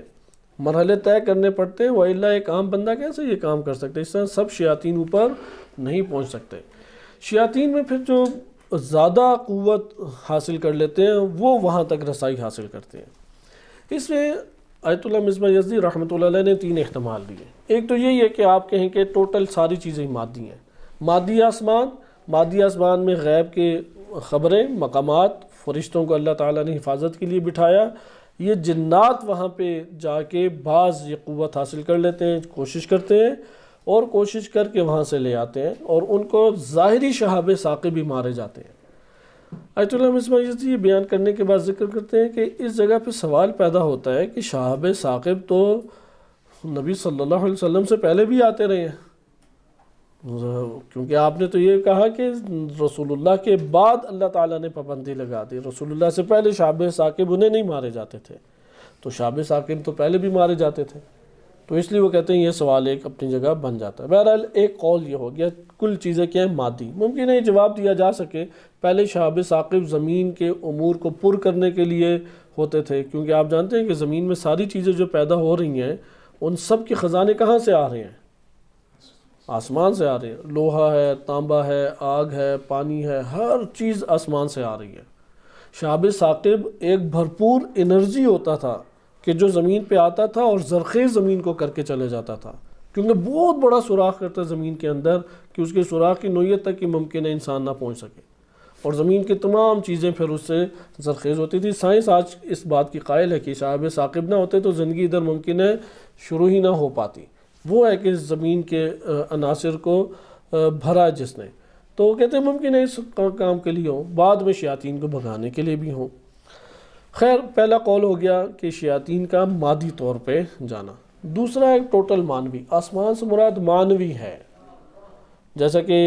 مرحلے طے کرنے پڑتے ہیں، وَإِلَّا ایک عام بندہ کیسے یہ کام کر سکتے؟ اس طرح سب شیاطین اوپر نہیں پہنچ سکتے۔ شیاطین میں پھر جو زیادہ قوت حاصل کر لیتے ہیں وہ وہاں تک رسائی حاصل کرتے ہیں۔ اس میں آیت اللہ مصباح یزدی رحمۃ اللہ علیہ نے 3 احتمال دیے۔ ایک تو یہی ہے کہ آپ کہیں کہ ٹوٹل ساری چیزیں مادی ہیں، مادی آسمان میں غیب کے خبریں، مقامات، فرشتوں کو اللہ تعالیٰ نے حفاظت کے لیے بٹھایا، یہ جنات وہاں پہ جا کے بعض یہ قوت حاصل کر لیتے ہیں، کوشش کرتے ہیں اور کوشش کر کے وہاں سے لے آتے ہیں اور ان کو ظاہری شہاب ثاقب بھی مارے جاتے ہیں۔ آیت اللہ مصباح یزدی یہ بیان کرنے کے بعد ذکر کرتے ہیں کہ اس جگہ پہ سوال پیدا ہوتا ہے کہ شہاب ثاقب تو نبی صلی اللہ علیہ وسلم سے پہلے بھی آتے رہے ہیں، کیونکہ آپ نے تو یہ کہا کہ رسول اللہ کے بعد اللہ تعالیٰ نے پابندی لگا دی، رسول اللہ سے پہلے شہاب ثاقب انہیں نہیں مارے جاتے تھے، تو شہاب ثاقب تو پہلے بھی مارے جاتے تھے، تو اس لیے وہ کہتے ہیں یہ سوال ایک اپنی جگہ بن جاتا ہے۔ بہرحال ایک قول یہ ہو گیا، کل چیزیں کیا ہیں؟ مادی۔ ممکن ہے یہ جواب دیا جا سکے پہلے شہاب ثاقب زمین کے امور کو پر کرنے کے لیے ہوتے تھے، کیونکہ آپ جانتے ہیں کہ زمین میں ساری چیزیں جو پیدا ہو رہی ہیں ان سب کے خزانے کہاں سے آ رہے ہیں؟ آسمان سے آ رہے ہیں۔ لوہا ہے، تانبا ہے، آگ ہے، پانی ہے، ہر چیز آسمان سے آ رہی ہے۔ شہاب ثاقب ایک بھرپور انرجی ہوتا تھا کہ جو زمین پہ آتا تھا اور زرخیز زمین کو کر کے چلے جاتا تھا، کیونکہ بہت بڑا سوراخ کرتا ہے زمین کے اندر کہ اس کے سوراخ کی نوعیت تک کہ ممکن ہے انسان نہ پہنچ سکے، اور زمین کی تمام چیزیں پھر اس سے زرخیز ہوتی تھی۔ سائنس آج اس بات کی قائل ہے کہ شہاب ثاقب نہ ہوتے تو زندگی ادھر ممکن ہے شروع ہی نہ ہو پاتی۔ وہ ہے کہ زمین کے عناصر کو بھرا جس نے، تو وہ کہتے ہیں ممکن ہے اس کام کے لیے ہوں، بعد میں شیاطین کو بھگانے کے لیے بھی ہوں۔ خیر، پہلا قول ہو گیا کہ شیاطین کا مادی طور پہ جانا۔ دوسرا ایک ٹوٹل مانوی، آسمان سے مراد مانوی ہے، جیسا کہ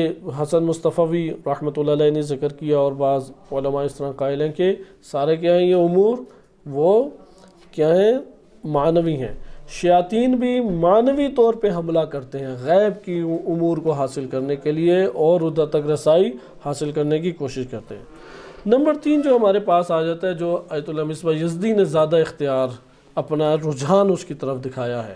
حسن مصطفی رحمۃ اللہ علیہ نے ذکر کیا اور بعض علماء اس طرح قائل ہیں کہ سارے کیا ہیں یہ امور وہ کیا ہیں؟ معنوی ہیں۔ شیاطین بھی معنوی طور پہ حملہ کرتے ہیں غیب کی امور کو حاصل کرنے کے لیے اور ادھر تک رسائی حاصل کرنے کی کوشش کرتے ہیں۔ نمبر 3 جو ہمارے پاس آ جاتا ہے، جو آیت اللہ مصباح یزدی نے زیادہ اختیار اپنا رجحان اس کی طرف دکھایا ہے،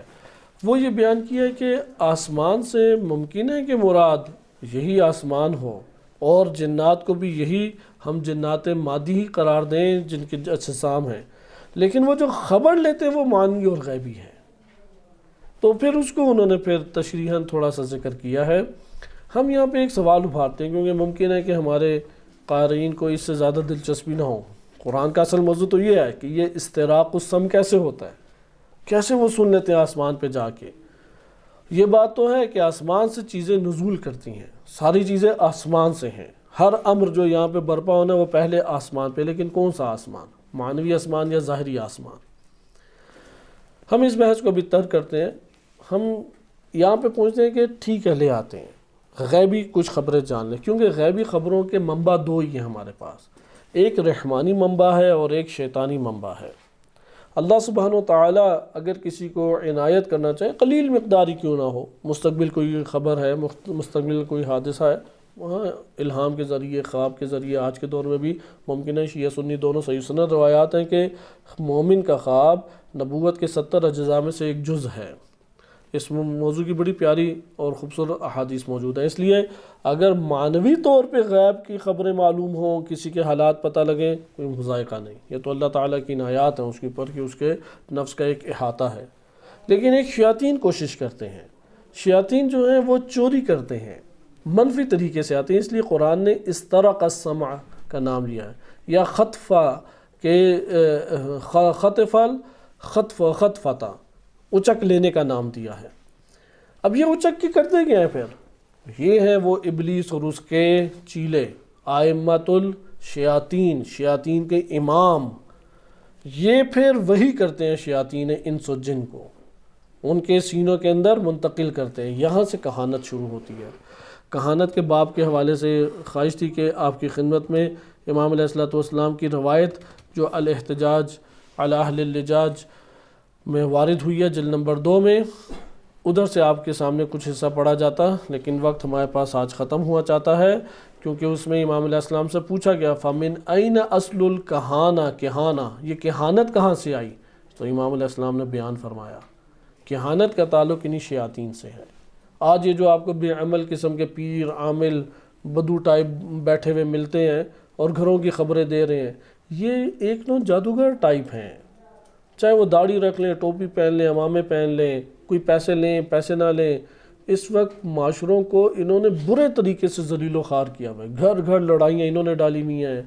وہ یہ بیان کیا ہے کہ آسمان سے ممکن ہے کہ مراد یہی آسمان ہو اور جنات کو بھی یہی ہم جنات مادی ہی قرار دیں جن کے اجسام ہیں، لیکن وہ جو خبر لیتے ہیں وہ مانوی اور غیبی ہے۔ تو پھر اس کو انہوں نے پھر تشریحاً تھوڑا سا ذکر کیا ہے۔ ہم یہاں پہ ایک سوال ابھارتے ہیں کیونکہ ممکن ہے کہ ہمارے قارئین کو اس سے زیادہ دلچسپی نہ ہو۔ قرآن کا اصل موضوع تو یہ ہے کہ یہ استراق السم کیسے ہوتا ہے، کیسے وہ سن لیتے ہیں آسمان پہ جا کے۔ یہ بات تو ہے کہ آسمان سے چیزیں نزول کرتی ہیں، ساری چیزیں آسمان سے ہیں، ہر امر جو یہاں پہ برپا ہونا ہے وہ پہلے آسمان پہ، لیکن کون سا آسمان؟ معنوی آسمان یا ظاہری آسمان؟ ہم اس بحث کو بھی ترک کرتے ہیں۔ ہم یہاں پہ پہنچتے ہیں کہ ٹھیک ہے، لے آتے ہیں غیبی کچھ خبریں جان لیں، کیونکہ غیبی خبروں کے منبع 2 ہی ہیں ہمارے پاس، ایک رحمانی منبع ہے اور ایک شیطانی منبع ہے۔ اللہ سبحانہ و تعالیٰ اگر کسی کو عنایت کرنا چاہے، قلیل مقداری کیوں نہ ہو، مستقبل کوئی خبر ہے، مستقبل کوئی حادثہ ہے، وہاں الہام کے ذریعے، خواب کے ذریعے آج کے دور میں بھی ممکن ہے، شیعہ سنی دونوں صحیح سند روایات ہیں کہ مومن کا خواب نبوت کے 70 اجزاء میں سے ایک جز ہے۔ اس موضوع کی بڑی پیاری اور خوبصورت احادیث موجود ہیں۔ اس لیے اگر معنوی طور پہ غیب کی خبریں معلوم ہوں، کسی کے حالات پتہ لگیں، کوئی مذائقہ نہیں، یہ تو اللہ تعالیٰ کی عنایات ہیں اس کے اوپر کہ اس کے نفس کا ایک احاطہ ہے۔ لیکن ایک شیاطین کوشش کرتے ہیں، شیاطین جو ہیں وہ چوری کرتے ہیں، منفی طریقے سے آتے ہیں، اس لیے قرآن نے استرق السمع کا نام لیا ہے، یا خطفہ کہ خطفتا اچک لینے کا نام دیا ہے۔ اب یہ اچک کی کرتے کیا ہیں پھر؟ یہ ہیں وہ ابلیس اور اس کے چیلے، ائمۃ الشیاطین، شیاطین کے امام، یہ پھر وہی کرتے ہیں شیاطین انس و جن کو، ان کے سینوں کے اندر منتقل کرتے ہیں، یہاں سے کہانت شروع ہوتی ہے۔ کہانت کے باب کے حوالے سے خواہش تھی کہ آپ کی خدمت میں امام علیہ الصلوۃ والسلام کی روایت جو الاحتجاج علی اہل اللجاج میں وارد ہوئی ہے جلد نمبر 2 میں، ادھر سے آپ کے سامنے کچھ حصہ پڑھا جاتا، لیکن وقت ہمارے پاس آج ختم ہوا چاہتا ہے، کیونکہ اس میں امام علیہ السلام سے پوچھا گیا فَمِنْ أَيْنَ أَصْلُ الْكَهَانَةِ، کہانہ، یہ کہانت کہاں سے آئی؟ تو امام علیہ السلام نے بیان فرمایا کہانت کا تعلق انہی شیاطین سے ہے۔ آج یہ جو آپ کو بے عمل قسم کے پیر، عامل، بدو ٹائپ بیٹھے ہوئے ملتے ہیں اور گھروں کی خبریں دے رہے ہیں، یہ ایک نوع جادوگر ٹائپ ہیں، چاہے وہ داڑھی رکھ لیں، ٹوپی پہن لیں، عمامے پہن لیں، کوئی پیسے لیں پیسے نہ لیں۔ اس وقت معاشروں کو انہوں نے برے طریقے سے ذلیل و خوار کیا ہوا ہے، گھر گھر لڑائیاں انہوں نے ڈالی ہوئی ہیں،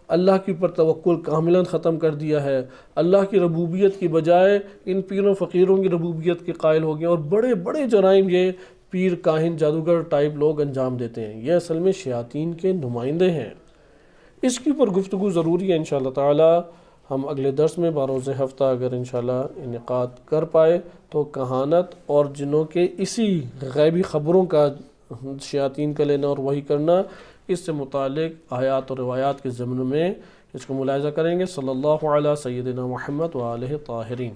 اللہ کے اوپر توکل کاملاً ختم کر دیا ہے، اللہ کی ربوبیت کی بجائے ان پیروں فقیروں کی ربوبیت کے قائل ہو گئے، اور بڑے بڑے جرائم یہ پیر، کاہن، جادوگر ٹائپ لوگ انجام دیتے ہیں، یہ اصل میں شیاطین کے نمائندے ہیں۔ اس کے اوپر گفتگو ضروری ہے انشاءاللہ تعالی۔ ہم اگلے درس میں بروز ہفتہ اگر انشاءاللہ انعقاد کر پائے تو کہانت اور جنوں کے اسی غیبی خبروں کا شیاطین کا لینا اور وہی کرنا، اس سے متعلق آیات اور روایات کے ضمن میں اس کو ملاحظہ کریں گے۔ صلی اللہ علیہ سیدنا محمد و آلہ طاہرین۔